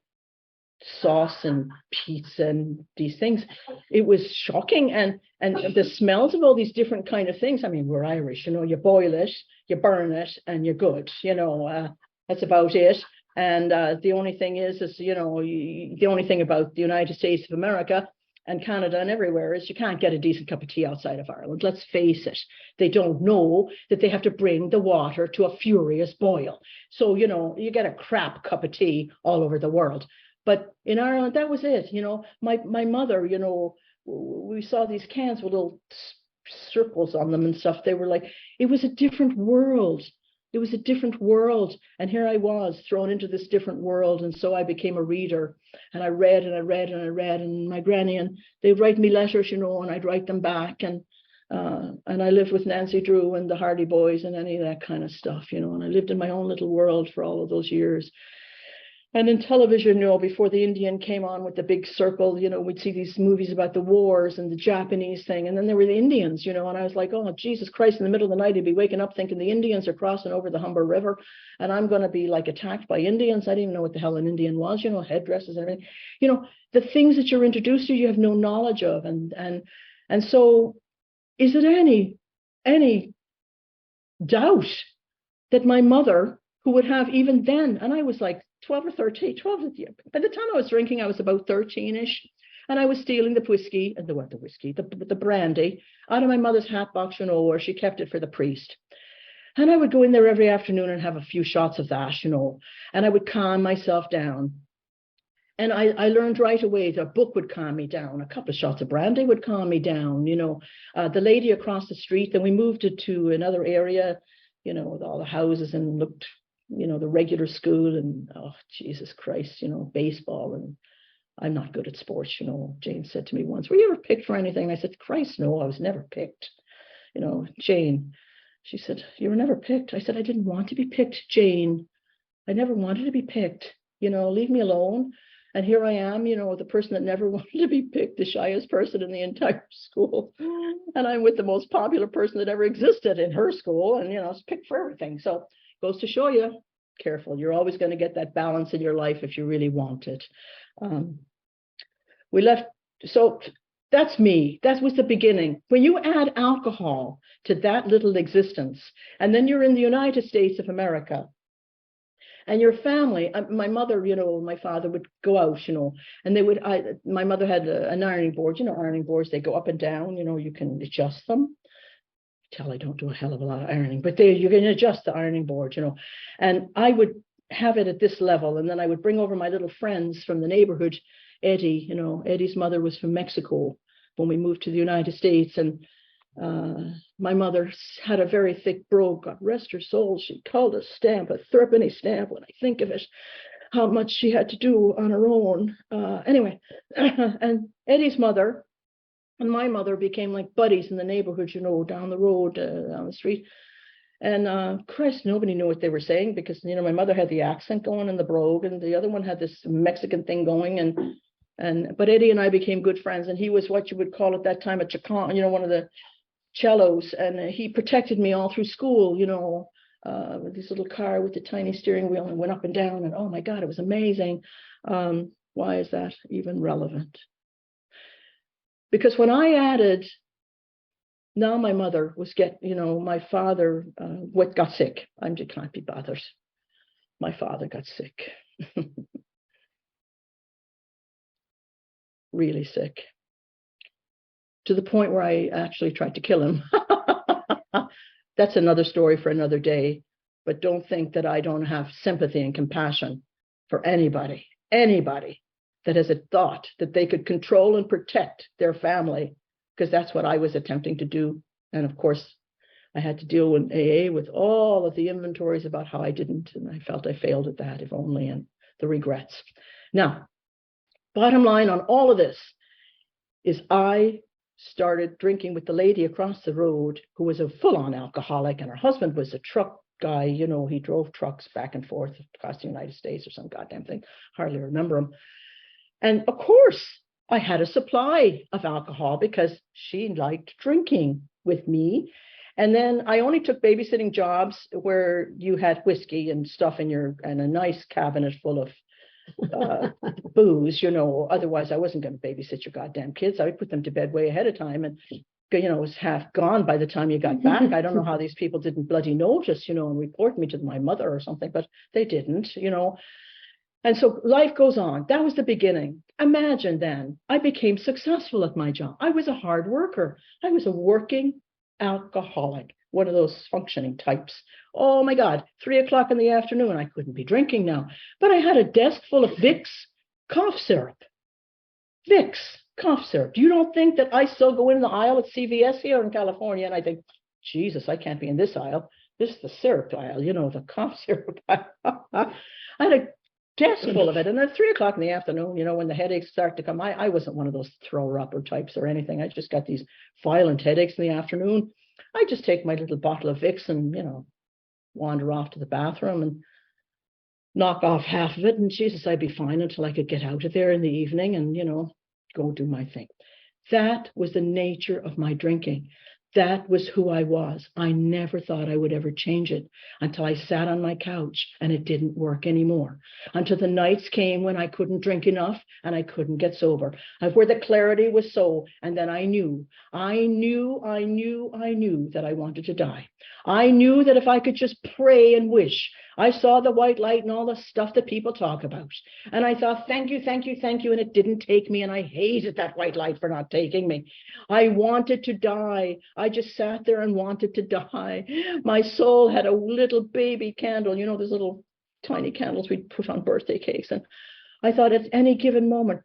sauce and pizza and these things. It was shocking, and the smells of all these different kind of things. I mean, we're Irish, you boil it, you burn it, and you're good. That's about it. And the only thing is the only thing about the United States of America and Canada and everywhere is you can't get a decent cup of tea outside of Ireland. Let's face it. They don't know that they have to bring the water to a furious boil. So, you get a crap cup of tea all over the world. But in Ireland, that was it. My mother, we saw these cans with little circles on them and stuff. They were like, it was a different world. It was a different world. And here I was thrown into this different world. And so I became a reader, and I read and I read and I read, and my granny, and they'd write me letters, and I'd write them back. And I lived with Nancy Drew and the Hardy Boys and any of that kind of stuff, and I lived in my own little world for all of those years. And in television, before the Indian came on with the big circle, we'd see these movies about the wars and the Japanese thing. And then there were the Indians, and I was like, oh, Jesus Christ, in the middle of the night, I'd be waking up thinking the Indians are crossing over the Humber River, and I'm going to be like attacked by Indians. I didn't even know what the hell an Indian was, headdresses and everything. The things that you're introduced to, you have no knowledge of. And so is it any doubt that my mother, who would have even then, and I was like 12 or 13, 12, by the time I was drinking, I was about 13-ish, and I was stealing the whiskey, and the brandy out of my mother's hat box, where she kept it for the priest. And I would go in there every afternoon and have a few shots of that, and I would calm myself down. And I learned right away that a book would calm me down. A couple of shots of brandy would calm me down. The lady across the street, then we moved it to another area, with all the houses and looked, the regular school, and oh, Jesus Christ, baseball. And I'm not good at sports. Jane said to me once, were you ever picked for anything? I said, Christ, no, I was never picked. Jane, she said, you were never picked. I said, I didn't want to be picked, Jane. I never wanted to be picked. Leave me alone. And here I am, the person that never wanted to be picked, the shyest person in the entire school. And I'm with the most popular person that ever existed in her school. And, it's picked for everything. So it goes to show you, careful. You're always going to get that balance in your life if you really want it. We left. So that's me. That was the beginning. When you add alcohol to that little existence, and then you're in the United States of America, and your family, my mother, my father would go out, and they would, my mother had an ironing board, ironing boards, they go up and down, you can adjust them. I don't do a hell of a lot of ironing, but you can adjust the ironing board, and I would have it at this level. And then I would bring over my little friends from the neighborhood. Eddie, Eddie's mother was from Mexico when we moved to the United States. And my mother had a very thick brogue, God rest her soul. She called a stamp, a threepenny stamp, when I think of it, how much she had to do on her own. Anyway, and Eddie's mother and my mother became like buddies in the neighborhood, down the road, down the street. And Christ, nobody knew what they were saying because, my mother had the accent going and the brogue, and the other one had this Mexican thing going. But Eddie and I became good friends, and he was what you would call at that time a Chacon, one of the cellos, and he protected me all through school, with this little car with the tiny steering wheel, and went up and down, and oh my God, it was amazing. Why is that even relevant? Because when I added, now my mother was my father got sick. I just can't be bothered. My father got sick. Really sick. To the point where I actually tried to kill him. That's another story for another day. But don't think that I don't have sympathy and compassion for anybody that has a thought that they could control and protect their family, because that's what I was attempting to do. And of course, I had to deal with AA with all of the inventories about how I didn't, and I felt I failed at that, if only, and the regrets. Now, bottom line on all of this is I started drinking with the lady across the road who was a full-on alcoholic, and her husband was a truck guy. He drove trucks back and forth across the United States or some goddamn thing. Hardly remember him. And of course, I had a supply of alcohol because she liked drinking with me. And then I only took babysitting jobs where you had whiskey and stuff and a nice cabinet full of booze, otherwise I wasn't going to babysit your goddamn kids. I would put them to bed way ahead of time, and it was half gone by the time you got back. I don't know how these people didn't bloody notice, and report me to my mother or something, but they didn't, And so life goes on. That was the beginning. Imagine then, I became successful at my job. I was a hard worker. I was a working alcoholic, one of those functioning types. Oh my God, 3:00 in the afternoon, I couldn't be drinking now. But I had a desk full of Vicks cough syrup. Vicks cough syrup. You don't think that I still go in the aisle at CVS here in California and I think, Jesus, I can't be in this aisle. This is the syrup aisle, the cough syrup aisle. I had a desk full of it. And at 3:00 in the afternoon, when the headaches start to come, I wasn't one of those thrower-upper types or anything. I just got these violent headaches in the afternoon. I just take my little bottle of Vicks and, wander off to the bathroom and knock off half of it. And Jesus, I'd be fine until I could get out of there in the evening and, go do my thing. That was the nature of my drinking. That was who I was. I never thought I would ever change it until I sat on my couch and it didn't work anymore. Until the nights came when I couldn't drink enough and I couldn't get sober. Where the clarity was so, and then I knew that I wanted to die. I knew that if I could just pray and wish, I saw the white light and all the stuff that people talk about. And I thought, thank you, thank you, thank you. And it didn't take me. And I hated that white light for not taking me. I wanted to die. I just sat there and wanted to die. My soul had a little baby candle, those little tiny candles we'd put on birthday cakes. And I thought at any given moment,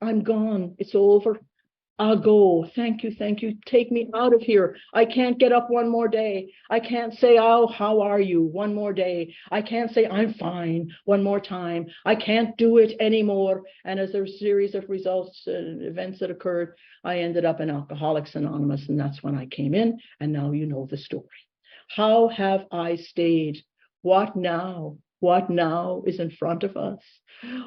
I'm gone. It's over. I'll go. Thank you. Thank you. Take me out of here. I can't get up one more day. I can't say, oh, how are you? One more day. I can't say, I'm fine. One more time. I can't do it anymore. And as there's a series of results and events that occurred, I ended up in Alcoholics Anonymous. And that's when I came in. And now you know the story. How have I stayed? What now? What now is in front of us?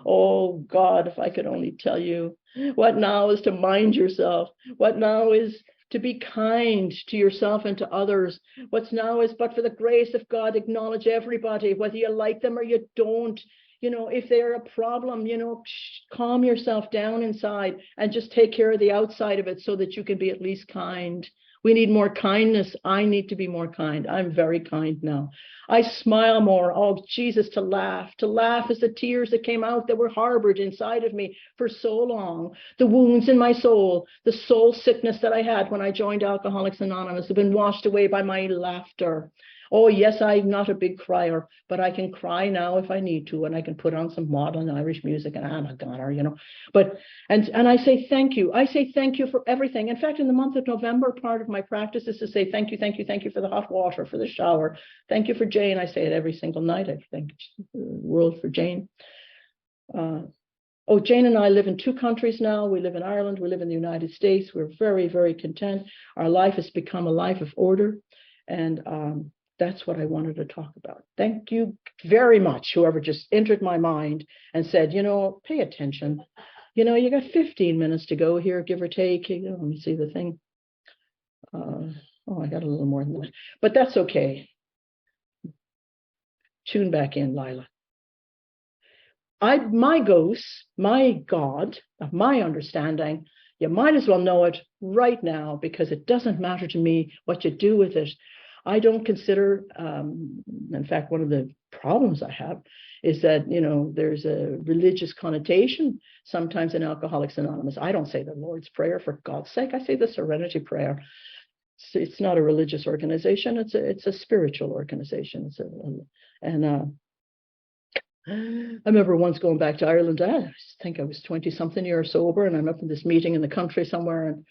Oh God, if I could only tell you. What now is to mind yourself? What now is to be kind to yourself and to others? What's now is, but for the grace of God, acknowledge everybody, whether you like them or you don't. You know, if they're a problem, you know, calm yourself down inside and just take care of the outside of it so that you can be at least kind. We need more kindness. I need to be more kind. I'm very kind now. I smile more. Oh, Jesus, to laugh is the tears that came out that were harbored inside of me for so long. The wounds in my soul, the soul sickness that I had when I joined Alcoholics Anonymous have been washed away by my laughter. Oh, yes, I'm not a big crier, but I can cry now if I need to, and I can put on some maudlin Irish music, and I'm a goner, you know. But and I say thank you. I say thank you for everything. In fact, in the month of November, part of my practice is to say thank you, thank you, thank you for the hot water, for the shower. Thank you for Jane. I say it every single night. I thank the world for Jane. Oh, Jane and I live in 2 countries now. We live in Ireland. We live in the United States. We're very, very content. Our life has become a life of order, and that's what I wanted to talk about. Thank you very much, whoever just entered my mind and said, you know, pay attention. You know, you got 15 minutes to go here, give or take. You know, let me see the thing. Oh, I got a little more than that, but that's okay. Tune back in, Lila. My ghost, my God, of my understanding, you might as well know it right now, because it doesn't matter to me what you do with it. I don't consider, in fact, one of the problems I have is that, you know, there's a religious connotation sometimes in Alcoholics Anonymous. I don't say the Lord's Prayer, for God's sake. I say the Serenity Prayer. It's not a religious organization. It's a spiritual organization. I remember once going back to Ireland. I think I was 20-something years sober, and I'm up in this meeting in the country somewhere, and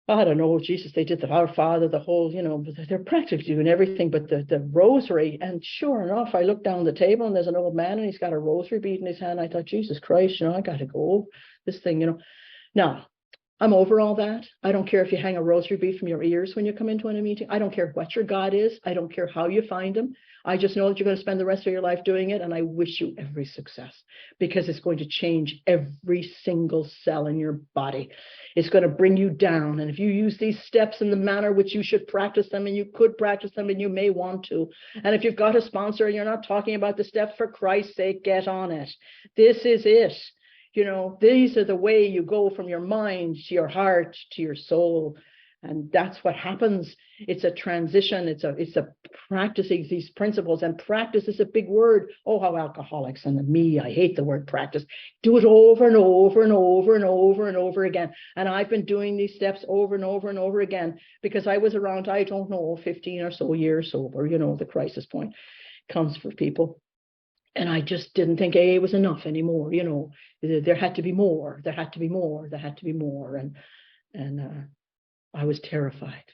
I don't know, Jesus, they did the Our Father, the whole, you know, they're practically doing everything but the rosary. And sure enough, I look down the table and there's an old man and he's got a rosary bead in his hand. I thought, Jesus Christ, you know, I got to go. This thing, you know. Now, I'm over all that. I don't care if you hang a rosary bead from your ears when you come into a meeting. I don't care what your God is. I don't care how you find him. I just know that you're going to spend the rest of your life doing it. And I wish you every success, because it's going to change every single cell in your body. It's going to bring you down. And if you use these steps in the manner which you should practice them, and you could practice them, and you may want to. And if you've got a sponsor and you're not talking about the steps, for Christ's sake, get on it. This is it. You know, these are the way you go from your mind to your heart to your soul. And that's what happens. It's a transition. It's a practicing these principles. And practice is a big word. Oh, how alcoholics and me, I hate the word practice. Do it over and over and over and over and over again. And I've been doing these steps over and over and over again, because I was around, I don't know, 15 or so years sober. You know, the crisis point comes for people. And I just didn't think AA was enough anymore. You know, there had to be more. There had to be more. There had to be more. And I was terrified,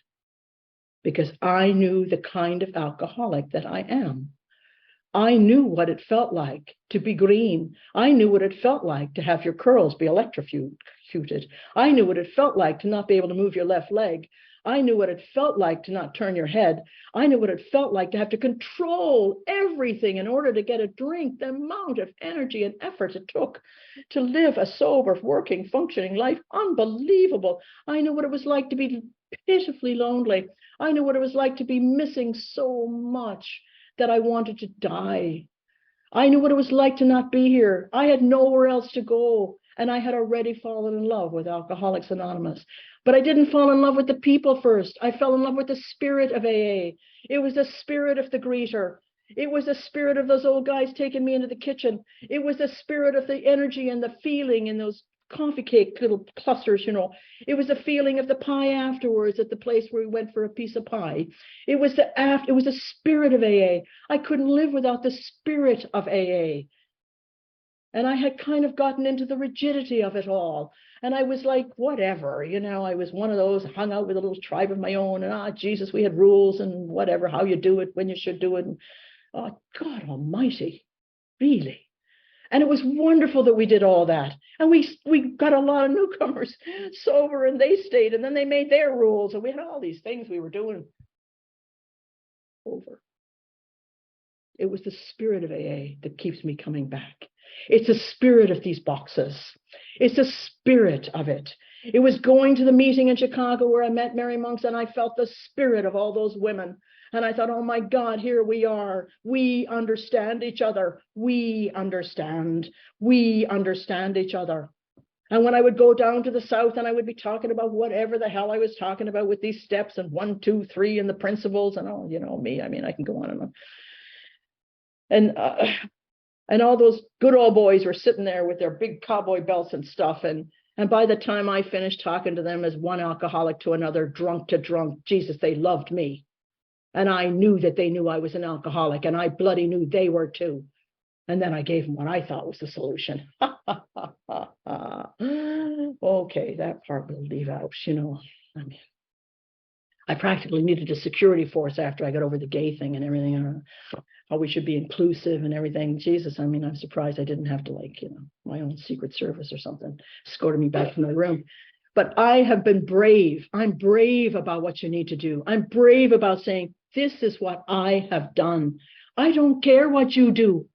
because I knew the kind of alcoholic that I am. I knew what it felt like to be green. I knew what it felt like to have your curls be electrocuted. I knew what it felt like to not be able to move your left leg. I knew what it felt like to not turn your head. I knew what it felt like to have to control everything in order to get a drink, the amount of energy and effort it took to live a sober, working, functioning life. Unbelievable. I knew what it was like to be pitifully lonely. I knew what it was like to be missing so much that I wanted to die. I knew what it was like to not be here. I had nowhere else to go. And I had already fallen in love with Alcoholics Anonymous. But I didn't fall in love with the people first. I fell in love with the spirit of AA. It was the spirit of the greeter. It was the spirit of those old guys taking me into the kitchen. It was the spirit of the energy and the feeling in those coffee cake little clusters, you know. It was the feeling of the pie afterwards at the place where we went for a piece of pie. It was the spirit of AA. I couldn't live without the spirit of AA. And I had kind of gotten into the rigidity of it all. And I was like, whatever, I was one of those, hung out with a little tribe of my own. And Jesus, we had rules and whatever, how you do it, when you should do it. And, oh, God almighty, really. And it was wonderful that we did all that. And we got a lot of newcomers sober, and they stayed, and then they made their rules. And we had all these things we were doing over. It was the spirit of AA that keeps me coming back. It's the spirit of these boxes. It's the spirit of it. It was going to the meeting in Chicago where I met Mary Monks, and I felt the spirit of all those women. And I thought, oh my God, here we are. We understand each other. We understand each other. And when I would go down to the South and I would be talking about whatever the hell I was talking about with these steps and 1, 2, 3 and the principles and all, me, I mean, I can go on and on. And all those good old boys were sitting there with their big cowboy belts and stuff. And by the time I finished talking to them as one alcoholic to another, drunk to drunk, Jesus, they loved me. And I knew that they knew I was an alcoholic, and I bloody knew they were too. And then I gave them what I thought was the solution. Okay, that part we'll leave out, I mean, I practically needed a security force after I got over the gay thing and everything. How we should be inclusive and everything. Jesus, I mean, I'm surprised I didn't have to, my own Secret Service or something escorted me back to my room. But I have been brave. I'm brave about what you need to do. I'm brave about saying, this is what I have done. I don't care what you do.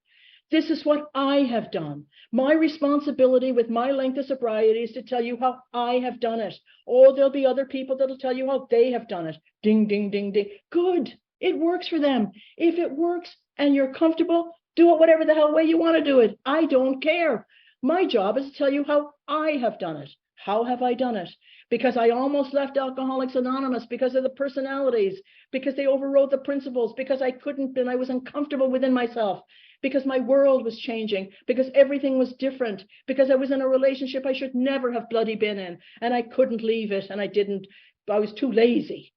This is what I have done. My responsibility with my length of sobriety is to tell you how I have done it. Oh, there'll be other people that'll tell you how they have done it. Ding, ding, ding, ding. Good. It works for them. If it works and you're comfortable, do it whatever the hell way you want to do it. I don't care. My job is to tell you how I have done it. How have I done it? Because I almost left Alcoholics Anonymous because of the personalities, because they overrode the principles, because I couldn't and I was uncomfortable within myself, because my world was changing, because everything was different, because I was in a relationship I should never have bloody been in, and I couldn't leave it, and I didn't. I was too lazy,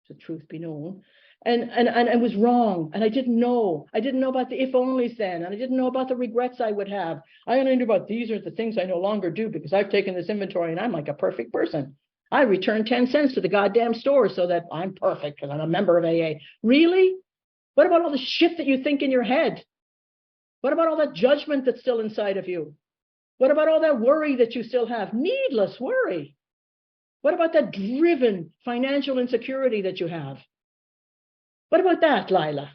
the truth be known. And I was wrong, and I didn't know. I didn't know about the if-onlys then, and I didn't know about the regrets I would have. I only knew about these are the things I no longer do because I've taken this inventory and I'm like a perfect person. I return 10 cents to the goddamn store so that I'm perfect because I'm a member of AA. Really? What about all the shit that you think in your head? What about all that judgment that's still inside of you? What about all that worry that you still have? Needless worry. What about that driven financial insecurity that you have? What about that, Lila?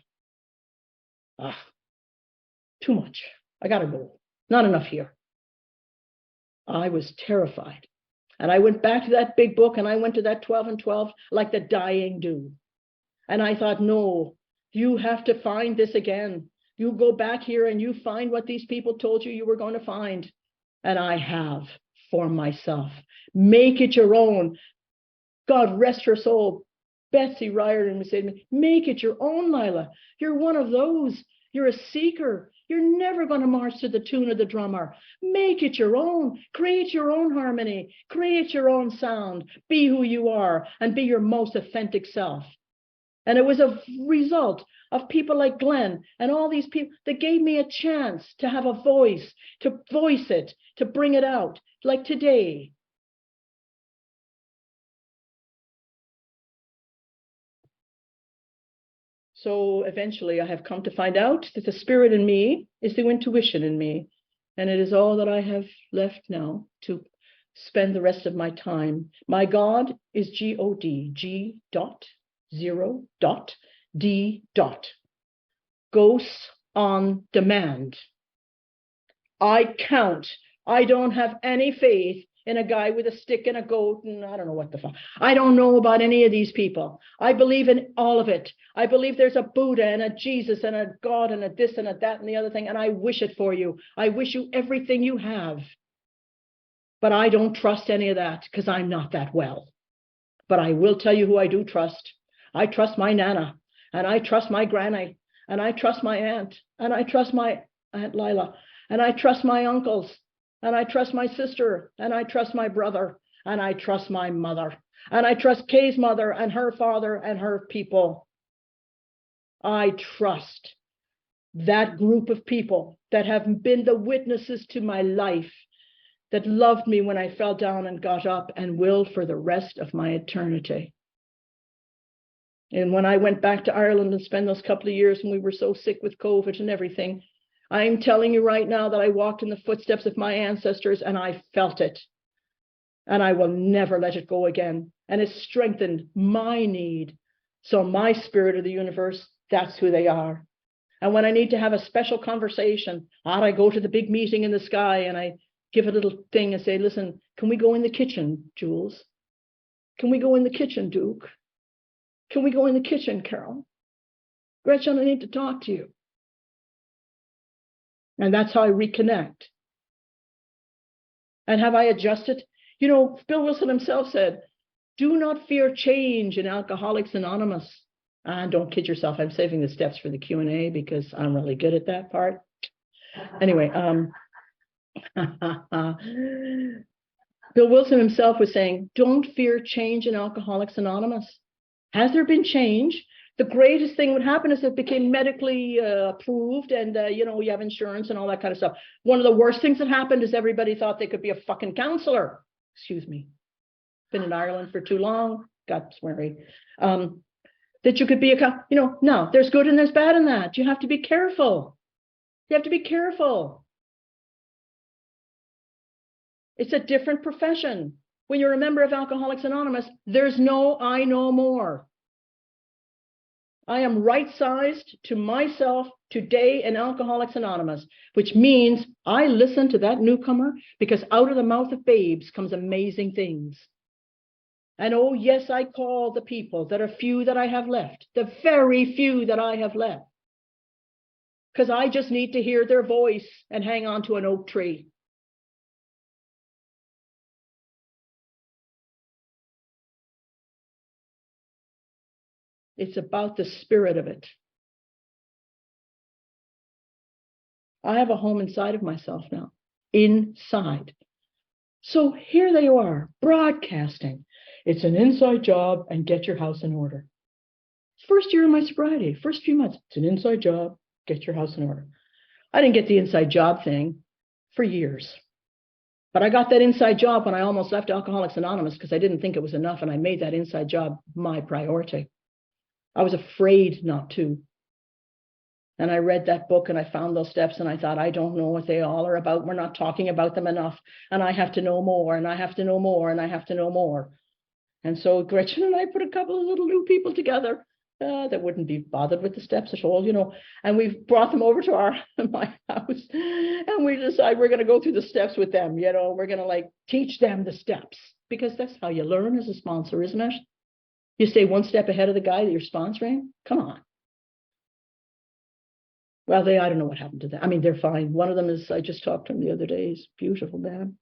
Too much. I gotta go. Not enough here. I was terrified. And I went back to that big book and I went to that 12 and 12 like the dying do. And I thought, no, you have to find this again. You go back here and you find what these people told you were going to find. And I have for myself. Make it your own. God rest her soul. Betsy Riordan would say to me, make it your own, Lila. You're one of those. You're a seeker. You're never going to march to the tune of the drummer. Make it your own. Create your own harmony. Create your own sound. Be who you are and be your most authentic self. And it was a result of people like Glenn and all these people that gave me a chance to have a voice, to voice it, to bring it out, like today. So eventually I have come to find out that the spirit in me is the intuition in me. And it is all that I have left now to spend the rest of my time. My God is G-O-D, G.0.D. Ghosts on demand. I count. I don't have any faith in a guy with a stick and a goat and I don't know what the fuck. I don't know about any of these people. I believe in all of it. I believe there's a Buddha and a Jesus and a God and a this and a that and the other thing, and I wish it for you. I wish you everything you have. But I don't trust any of that because I'm not that well. But I will tell you who I do trust. I trust my Nana, and I trust my granny, and I trust my aunt, and I trust my Aunt Lila, and I trust my uncles, and I trust my sister, and I trust my brother, and I trust my mother, and I trust Kay's mother and her father and her people. I trust. that group of people that have been the witnesses to my life, that loved me when I fell down and got up, and will for the rest of my eternity. And when I went back to Ireland and spent those couple of years when we were so sick with COVID and everything, I'm telling you right now that I walked in the footsteps of my ancestors and I felt it. And I will never let it go again. And it strengthened my need. So my spirit of the universe, that's who they are. And when I need to have a special conversation, I go to the big meeting in the sky and I give a little thing and say, listen, can we go in the kitchen, Jules? Can we go in the kitchen, Duke? Can we go in the kitchen, Carol? Gretchen, I need to talk to you. And that's how I reconnect. And have I adjusted? You know, Bill Wilson himself said, do not fear change in Alcoholics Anonymous. And don't kid yourself, I'm saving the steps for the Q&A because I'm really good at that part. Anyway, Bill Wilson himself was saying, don't fear change in Alcoholics Anonymous. Has there been change? The greatest thing would happen is it became medically approved and, you have insurance and all that kind of stuff. One of the worst things that happened is everybody thought they could be a fucking counselor. Excuse me. Been in Ireland for too long. Got sweary. That you could be no, there's good and there's bad in that. You have to be careful. You have to be careful. It's a different profession. When you're a member of Alcoholics Anonymous, there's no I know more. I am right-sized to myself today in Alcoholics Anonymous, which means I listen to that newcomer because out of the mouth of babes comes amazing things. And oh, yes, I call the people that are few that I have left, the very few that I have left, because I just need to hear their voice and hang on to an oak tree. It's about the spirit of it. I have a home inside of myself now, inside. So here they are, broadcasting. It's an inside job and get your house in order. First year of my sobriety, first few months, it's an inside job, get your house in order. I didn't get the inside job thing for years. But I got that inside job when I almost left Alcoholics Anonymous because I didn't think it was enough, and I made that inside job my priority. I was afraid not to. And I read that book and I found those steps and I thought, I don't know what they all are about. We're not talking about them enough. And I have to know more and I have to know more and I have to know more. And so Gretchen and I put a couple of little new people together that wouldn't be bothered with the steps at all, and we've brought them over to my house and we decide we're going to go through the steps with them. We're going to teach them the steps because that's how you learn as a sponsor, isn't it? You stay one step ahead of the guy that you're sponsoring. Come on. Well, I don't know what happened to them. I mean, they're fine. One of them is, I just talked to him the other day. He's beautiful, man.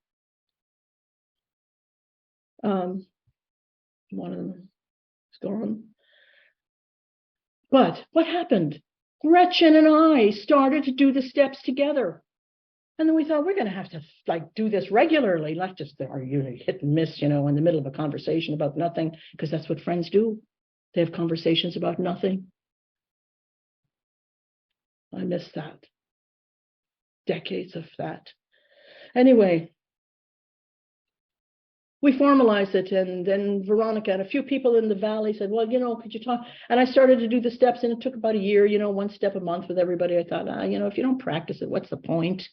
One of them is gone. But what happened? Gretchen and I started to do the steps together. And then we thought, we're going to have to do this regularly, not just hit and miss, in the middle of a conversation about nothing, because that's what friends do. They have conversations about nothing. I miss that. Decades of that. Anyway, we formalized it, and then Veronica and a few people in the valley said, well, could you talk? And I started to do the steps, and it took about a year, one step a month with everybody. I thought, if you don't practice it, what's the point?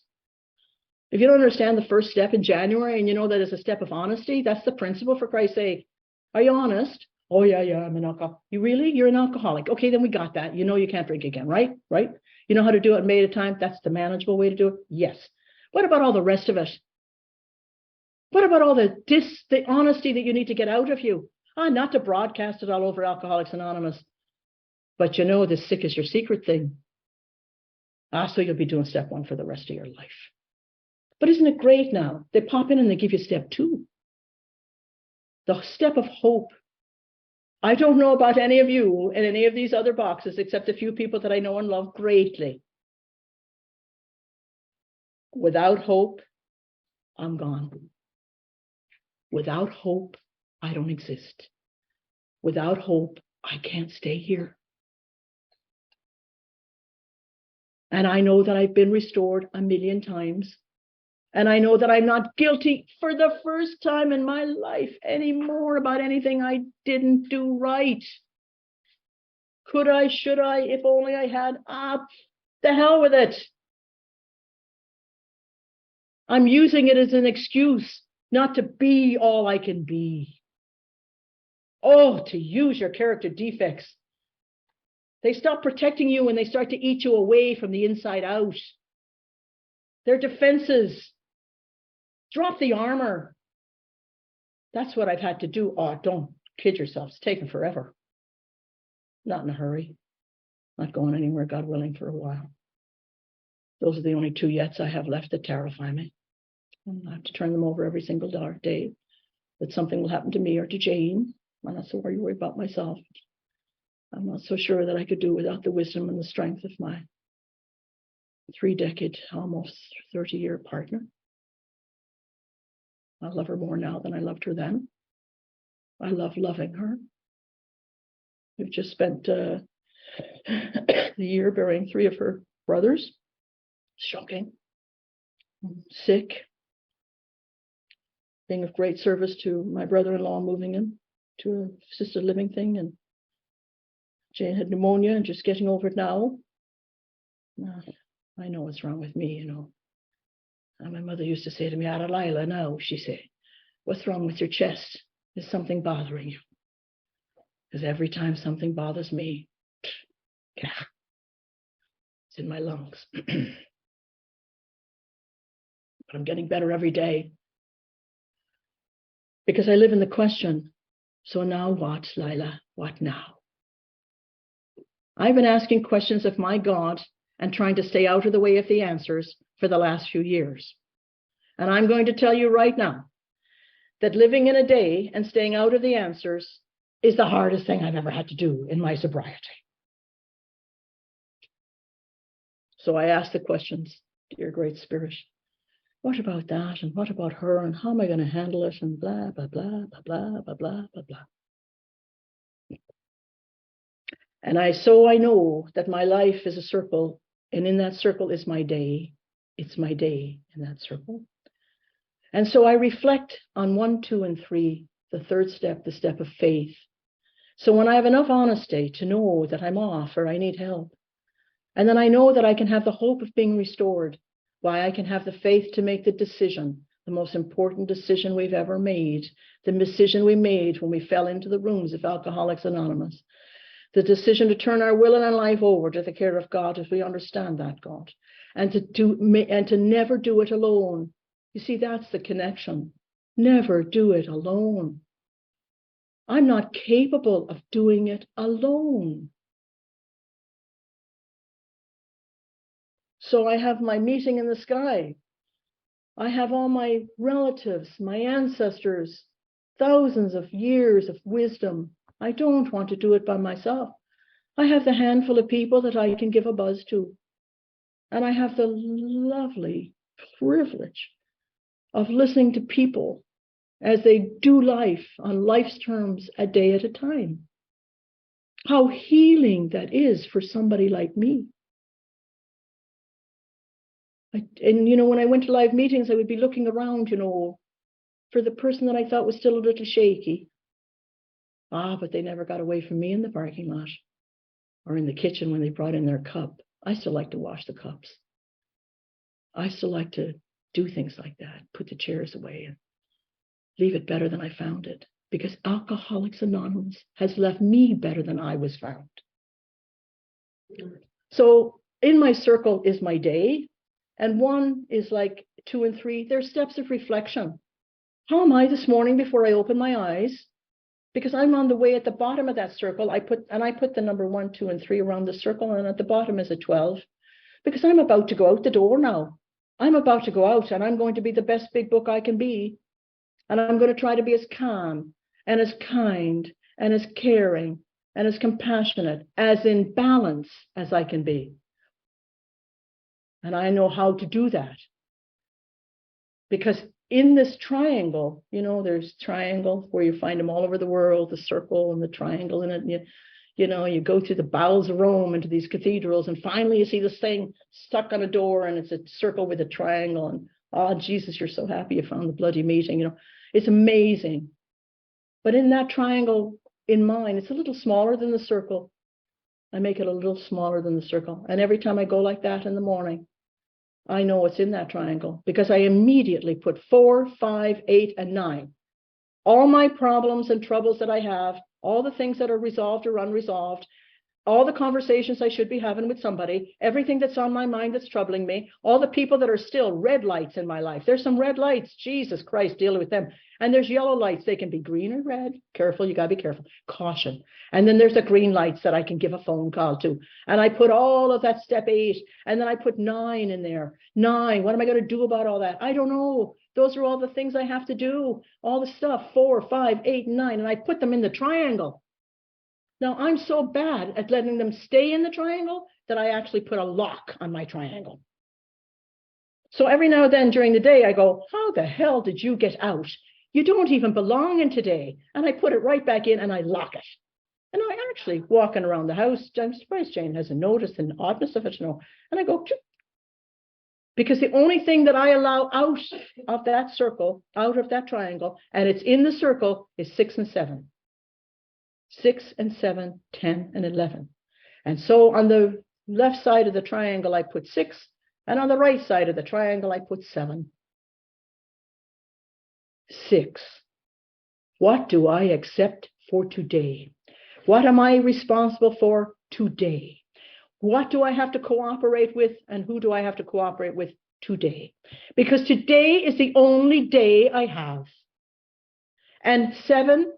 If you don't understand the first step in January and you know that it's a step of honesty, that's the principle, for Christ's sake. Are you honest? Oh, yeah, I'm an alcoholic. You really? You're an alcoholic. Okay, then we got that. You can't drink again, right? Right? You know how to do it May at a time? That's the manageable way to do it? Yes. What about all the rest of it? What about all the honesty that you need to get out of you? Not to broadcast it all over Alcoholics Anonymous. But the sick is your secret thing. So you'll be doing step 1 for the rest of your life. But isn't it great now? They pop in and they give you step 2. The step of hope. I don't know about any of you in any of these other boxes, except a few people that I know and love greatly. Without hope, I'm gone. Without hope, I don't exist. Without hope, I can't stay here. And I know that I've been restored 1,000,000 times. And I know that I'm not guilty for the first time in my life anymore about anything I didn't do right. Could I, should I, if only I had, the hell with it. I'm using it as an excuse not to be all I can be. Oh, to use your character defects. They stop protecting you when they start to eat you away from the inside out. They're defenses. Drop the armor. That's what I've had to do. Oh, don't kid yourself. It's taken forever. Not in a hurry. Not going anywhere, God willing, for a while. Those are the only 2 yets I have left that terrify me. I have to turn them over every single day. That something will happen to me or to Jane. I'm not so worried about myself. I'm not so sure that I could do without the wisdom and the strength of my 3-decade, almost 30-year partner. I love her more now than I loved her then. I love loving her. We've just spent the year burying 3 of her brothers. Shocking. Sick. Being of great service to my brother-in-law moving in to a assisted living thing. And Jane had pneumonia and just getting over it now. I know what's wrong with me, you know. And my mother used to say to me, "Ara Lila, now," she said, "what's wrong with your chest? Is something bothering you?" Because every time something bothers me, it's in my lungs. But I'm getting better every day. Because I live in the question, so now what, Lila? What now? I've been asking questions of my God and trying to stay out of the way of the answers for the last few years. And I'm going to tell you right now that living in a day and staying out of the answers is the hardest thing I've ever had to do in my sobriety. So I ask the questions, dear Great Spirit, what about that? And what about her? And how am I going to handle it? And blah, blah, blah, blah, blah, blah, blah, blah, blah. And I know that my life is a circle, and in that circle is my day. It's my day in that circle. And so I reflect on 1, 2, and 3, the third step, the step of faith. So when I have enough honesty to know that I'm off or I need help, and then I know that I can have the hope of being restored, why I can have the faith to make the decision, the most important decision we've ever made, the decision we made when we fell into the rooms of Alcoholics Anonymous, the decision to turn our will and our life over to the care of God as we understand that God, and to never do it alone. You see, that's the connection. Never do it alone. I'm not capable of doing it alone. So I have my meeting in the sky. I have all my relatives, my ancestors, thousands of years of wisdom. I don't want to do it by myself. I have the handful of people that I can give a buzz to. And I have the lovely privilege of listening to people as they do life on life's terms, a day at a time. How healing that is for somebody like me. And, you know, when I went to live meetings, I would be looking around, you know, for the person that I thought was still a little shaky. But they never got away from me in the parking lot or in the kitchen when they brought in their cup. I still like to wash the cups. I still like to do things like that, put the chairs away and leave it better than I found it, because Alcoholics Anonymous has left me better than I was found. So in my circle is my day, and 1 is like 2 and 3. They're steps of reflection. How am I this morning before I open my eyes? Because I'm on the way at the bottom of that circle. I put the number 1, 2, and 3 around the circle, and at the bottom is a 12, because I'm about to go out the door now. I'm about to go out, and I'm going to be the best big book I can be. And I'm going to try to be as calm and as kind and as caring and as compassionate, as in balance as I can be. And I know how to do that. Because in this triangle, you know, there's triangle where you find them all over the world, the circle and the triangle in it. And You go through the bowels of Rome into these cathedrals, and finally you see this thing stuck on a door, and it's a circle with a triangle. And oh, Jesus, you're so happy you found the bloody meeting. It's amazing. But in that triangle, in mine, it's a little smaller than the circle. I make it a little smaller than the circle. And every time I go like that in the morning, I know it's in that triangle, because I immediately put 4, 5, 8, and 9. All my problems and troubles that I have, all the things that are resolved or unresolved, all the conversations I should be having with somebody, everything that's on my mind that's troubling me, all the people that are still red lights in my life. There's some red lights, Jesus Christ, dealing with them. And there's yellow lights. They can be green or red. Careful, you got to be careful. Caution. And then there's the green lights that I can give a phone call to. And I put all of that step 8, and then I put 9 in there. 9, what am I going to do about all that? I don't know. Those are all the things I have to do. All the stuff, 4, 5, 8, and 9. And I put them in the triangle. Now, I'm so bad at letting them stay in the triangle that I actually put a lock on my triangle. So every now and then during the day, I go, how the hell did you get out? You don't even belong in today. And I put it right back in and I lock it. And I actually walking around the house, I'm surprised Jane hasn't noticed the oddness of it, And I go, Choop. Because the only thing that I allow out of that circle, out of that triangle, and it's in the circle, is 6 and 7. 6 and 7, 10 and 11. And so on the left side of the triangle, I put 6. And on the right side of the triangle, I put 7. 6. What do I accept for today? What am I responsible for today? What do I have to cooperate with, and who do I have to cooperate with today? Because today is the only day I have. And 7,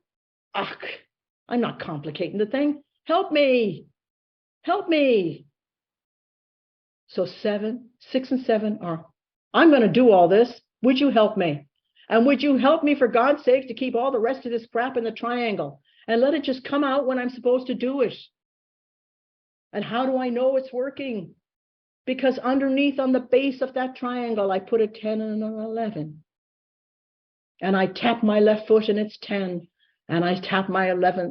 I'm not complicating the thing. Help me. Help me. So 6 and 7 are, I'm going to do all this. Would you help me? And would you help me, for God's sake, to keep all the rest of this crap in the triangle and let it just come out when I'm supposed to do it? And how do I know it's working? Because underneath on the base of that triangle, I put a 10 and an 11. And I tap my left foot and it's 10. And I tap my 11,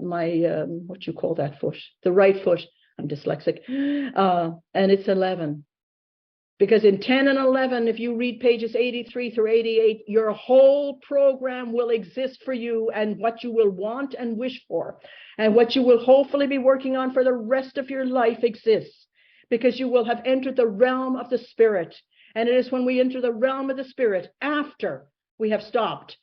what you call that foot? The right foot. I'm dyslexic. And it's 11. Because in 10 and 11, if you read pages 83 through 88, your whole program will exist for you, and what you will want and wish for, and what you will hopefully be working on for the rest of your life exists, because you will have entered the realm of the Spirit. And it is when we enter the realm of the Spirit, after we have stopped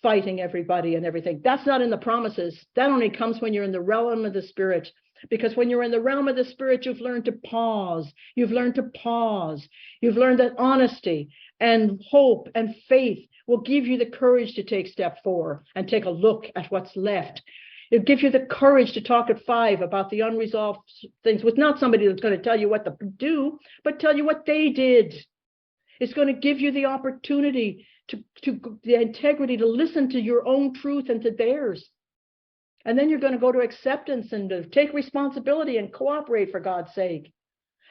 fighting everybody and everything. That's not in the promises. That only comes when you're in the realm of the Spirit. Because when you're in the realm of the Spirit, you've learned to pause. You've learned to pause. You've learned that honesty and hope and faith will give you the courage to take step 4 and take a look at what's left. It'll give you the courage to talk at 5 about the unresolved things with not somebody that's going to tell you what to do, but tell you what they did. It's going to give you the opportunity to the integrity to listen to your own truth and to theirs. And then you're going to go to acceptance and to take responsibility and cooperate, for God's sake.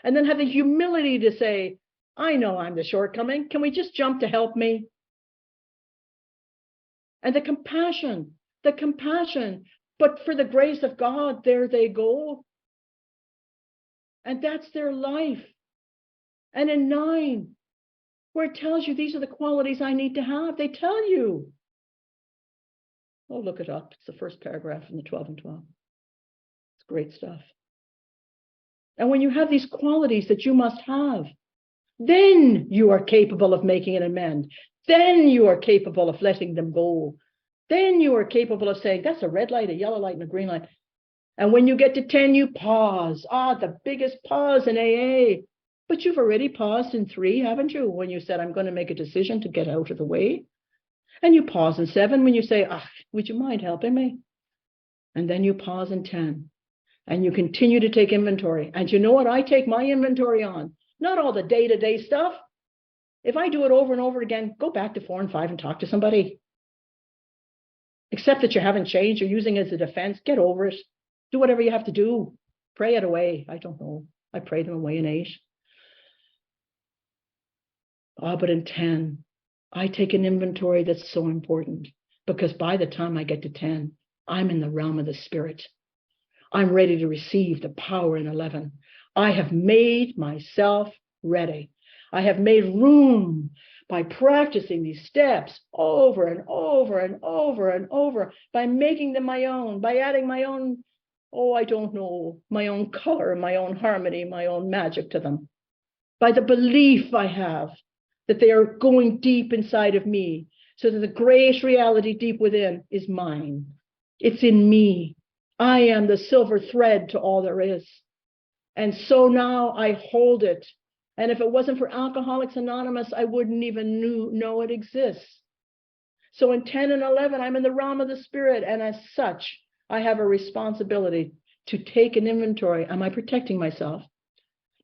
And then have the humility to say, I know I'm the shortcoming. Can we just jump to help me? And the compassion. But for the grace of God, there they go. And that's their life. And in 9, where it tells you these are the qualities I need to have, they tell you. Oh, look it up. It's the first paragraph in the 12 and 12. It's great stuff. And when you have these qualities that you must have, then you are capable of making an amend. Then you are capable of letting them go. Then you are capable of saying, that's a red light, a yellow light, and a green light. And when you get to 10, you pause. The biggest pause in AA. But you've already paused in 3, haven't you? When you said, I'm going to make a decision to get out of the way. And you pause in 7 when you say, would you mind helping me? And then you pause in 10. And you continue to take inventory. And you know what I take my inventory on? Not all the day-to-day stuff. If I do it over and over again, go back to 4 and 5 and talk to somebody. Except that you haven't changed, you're using it as a defense. Get over it. Do whatever you have to do. Pray it away. I don't know. I pray them away in 8. But in 10, I take an inventory that's so important, because by the time I get to 10, I'm in the realm of the Spirit. I'm ready to receive the power in 11. I have made myself ready. I have made room by practicing these steps over and over and over and over, by making them my own, by adding my own, I don't know, my own color, my own harmony, my own magic to them, by the belief I have that they are going deep inside of me, so that the great reality deep within is mine. It's in me. I am the silver thread to all there is. And so now I hold it. And if it wasn't for Alcoholics Anonymous, I wouldn't even know it exists. So in 10 and 11, I'm in the realm of the spirit. And as such, I have a responsibility to take an inventory. Am I protecting myself?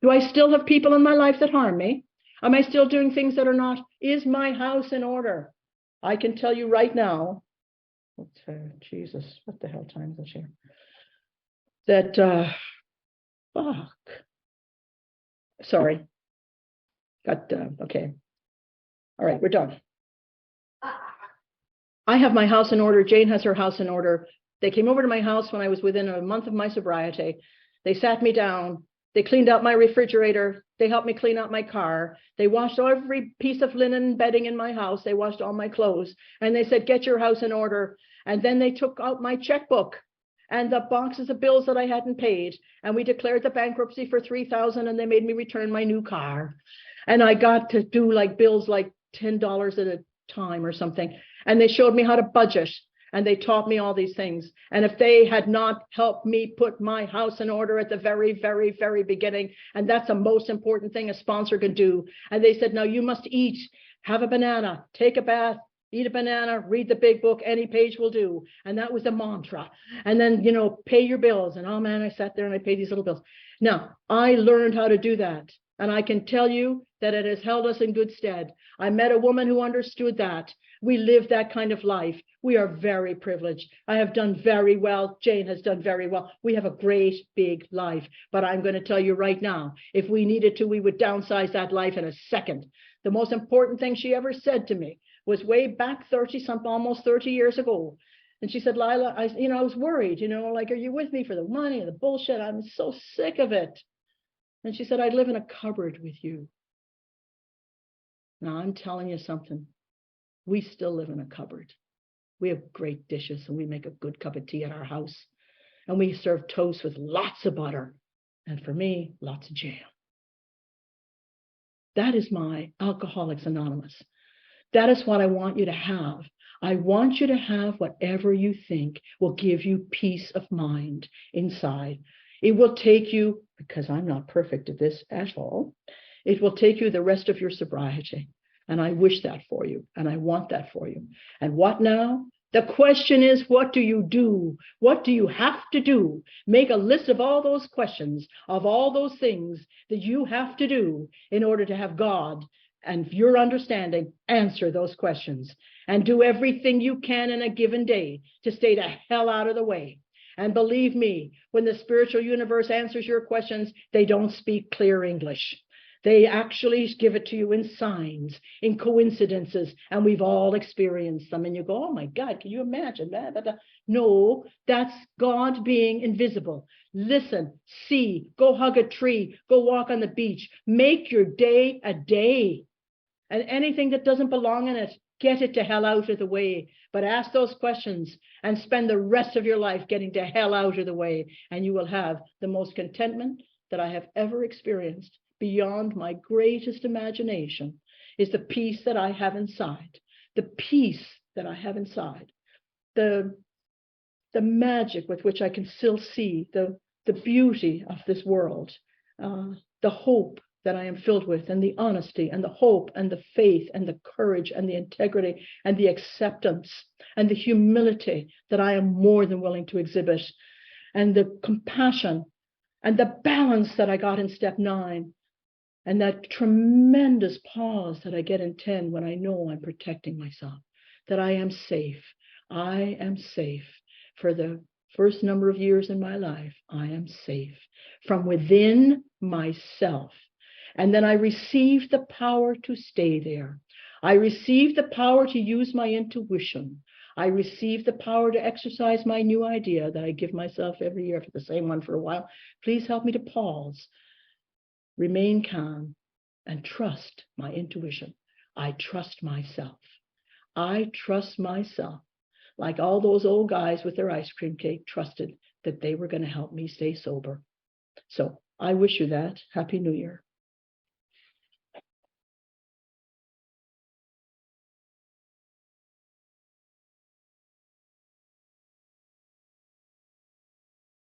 Do I still have people in my life that harm me? Am I still doing things that are not? Is my house in order? I can tell you right now, Jesus, what the hell time is it here? That, fuck. Sorry. Okay. All right, we're done. I have my house in order. Jane has her house in order. They came over to my house when I was within a month of my sobriety. They sat me down. They cleaned out my refrigerator. They helped me clean out my car. They washed every piece of linen and bedding in my house. They washed all my clothes. And they said, get your house in order. And then they took out my checkbook and the boxes of bills that I hadn't paid. And we declared the bankruptcy for $3,000, and they made me return my new car. And I got to do like bills like $10 at a time or something. And they showed me how to budget. And they taught me all these things. And if they had not helped me put my house in order at the very, very, very beginning, and that's the most important thing a sponsor can do. And they said, now you must eat, have a banana, take a bath, eat a banana, read the big book, any page will do. And that was the mantra. And then, pay your bills. And oh man, I sat there and I paid these little bills. Now, I learned how to do that. And I can tell you that it has held us in good stead. I met a woman who understood that. We live that kind of life. We are very privileged. I have done very well. Jane has done very well. We have a great big life. But I'm going to tell you right now, if we needed to, we would downsize that life in a second. The most important thing she ever said to me was way back almost 30 years ago. And she said, Lila, I was worried, like, are you with me for the money and the bullshit? I'm so sick of it. And she said, I live in a cupboard with you. Now I'm telling you something. We still live in a cupboard. We have great dishes, and we make a good cup of tea at our house. And we serve toast with lots of butter. And for me, lots of jam. That is my Alcoholics Anonymous. That is what I want you to have. I want you to have whatever you think will give you peace of mind inside. It will take you, because I'm not perfect at this at all, it will take you the rest of your sobriety. And I wish that for you. And I want that for you. And what now? The question is, what do you do? What do you have to do? Make a list of all those questions, of all those things that you have to do in order to have God and your understanding answer those questions. And do everything you can in a given day to stay the hell out of the way. And believe me, when the spiritual universe answers your questions, they don't speak clear English. They actually give it to you in signs, in coincidences, and we've all experienced them. And you go, oh my God, can you imagine that? No, that's God being invisible. Listen, see, go hug a tree, go walk on the beach, make your day a day. And anything that doesn't belong in it, get it to hell out of the way. But ask those questions and spend the rest of your life getting to hell out of the way. And you will have the most contentment that I have ever experienced. Beyond my greatest imagination is the peace that I have inside, the peace that I have inside, the magic with which I can still see the beauty of this world, the hope that I am filled with, and the honesty and the hope and the faith and the courage and the integrity and the acceptance and the humility that I am more than willing to exhibit, and the compassion and the balance that I got in step 9. And that tremendous pause that I get in 10 when I know I'm protecting myself, that I am safe. I am safe. For the first number of years in my life, I am safe from within myself. And then I received the power to stay there. I receive the power to use my intuition. I receive the power to exercise my new idea that I give myself every year for the same one for a while. Please help me to pause, remain calm, and trust my intuition. I trust myself. I trust myself, like all those old guys with their ice cream cake trusted that they were going to help me stay sober. So I wish you that. Happy New Year.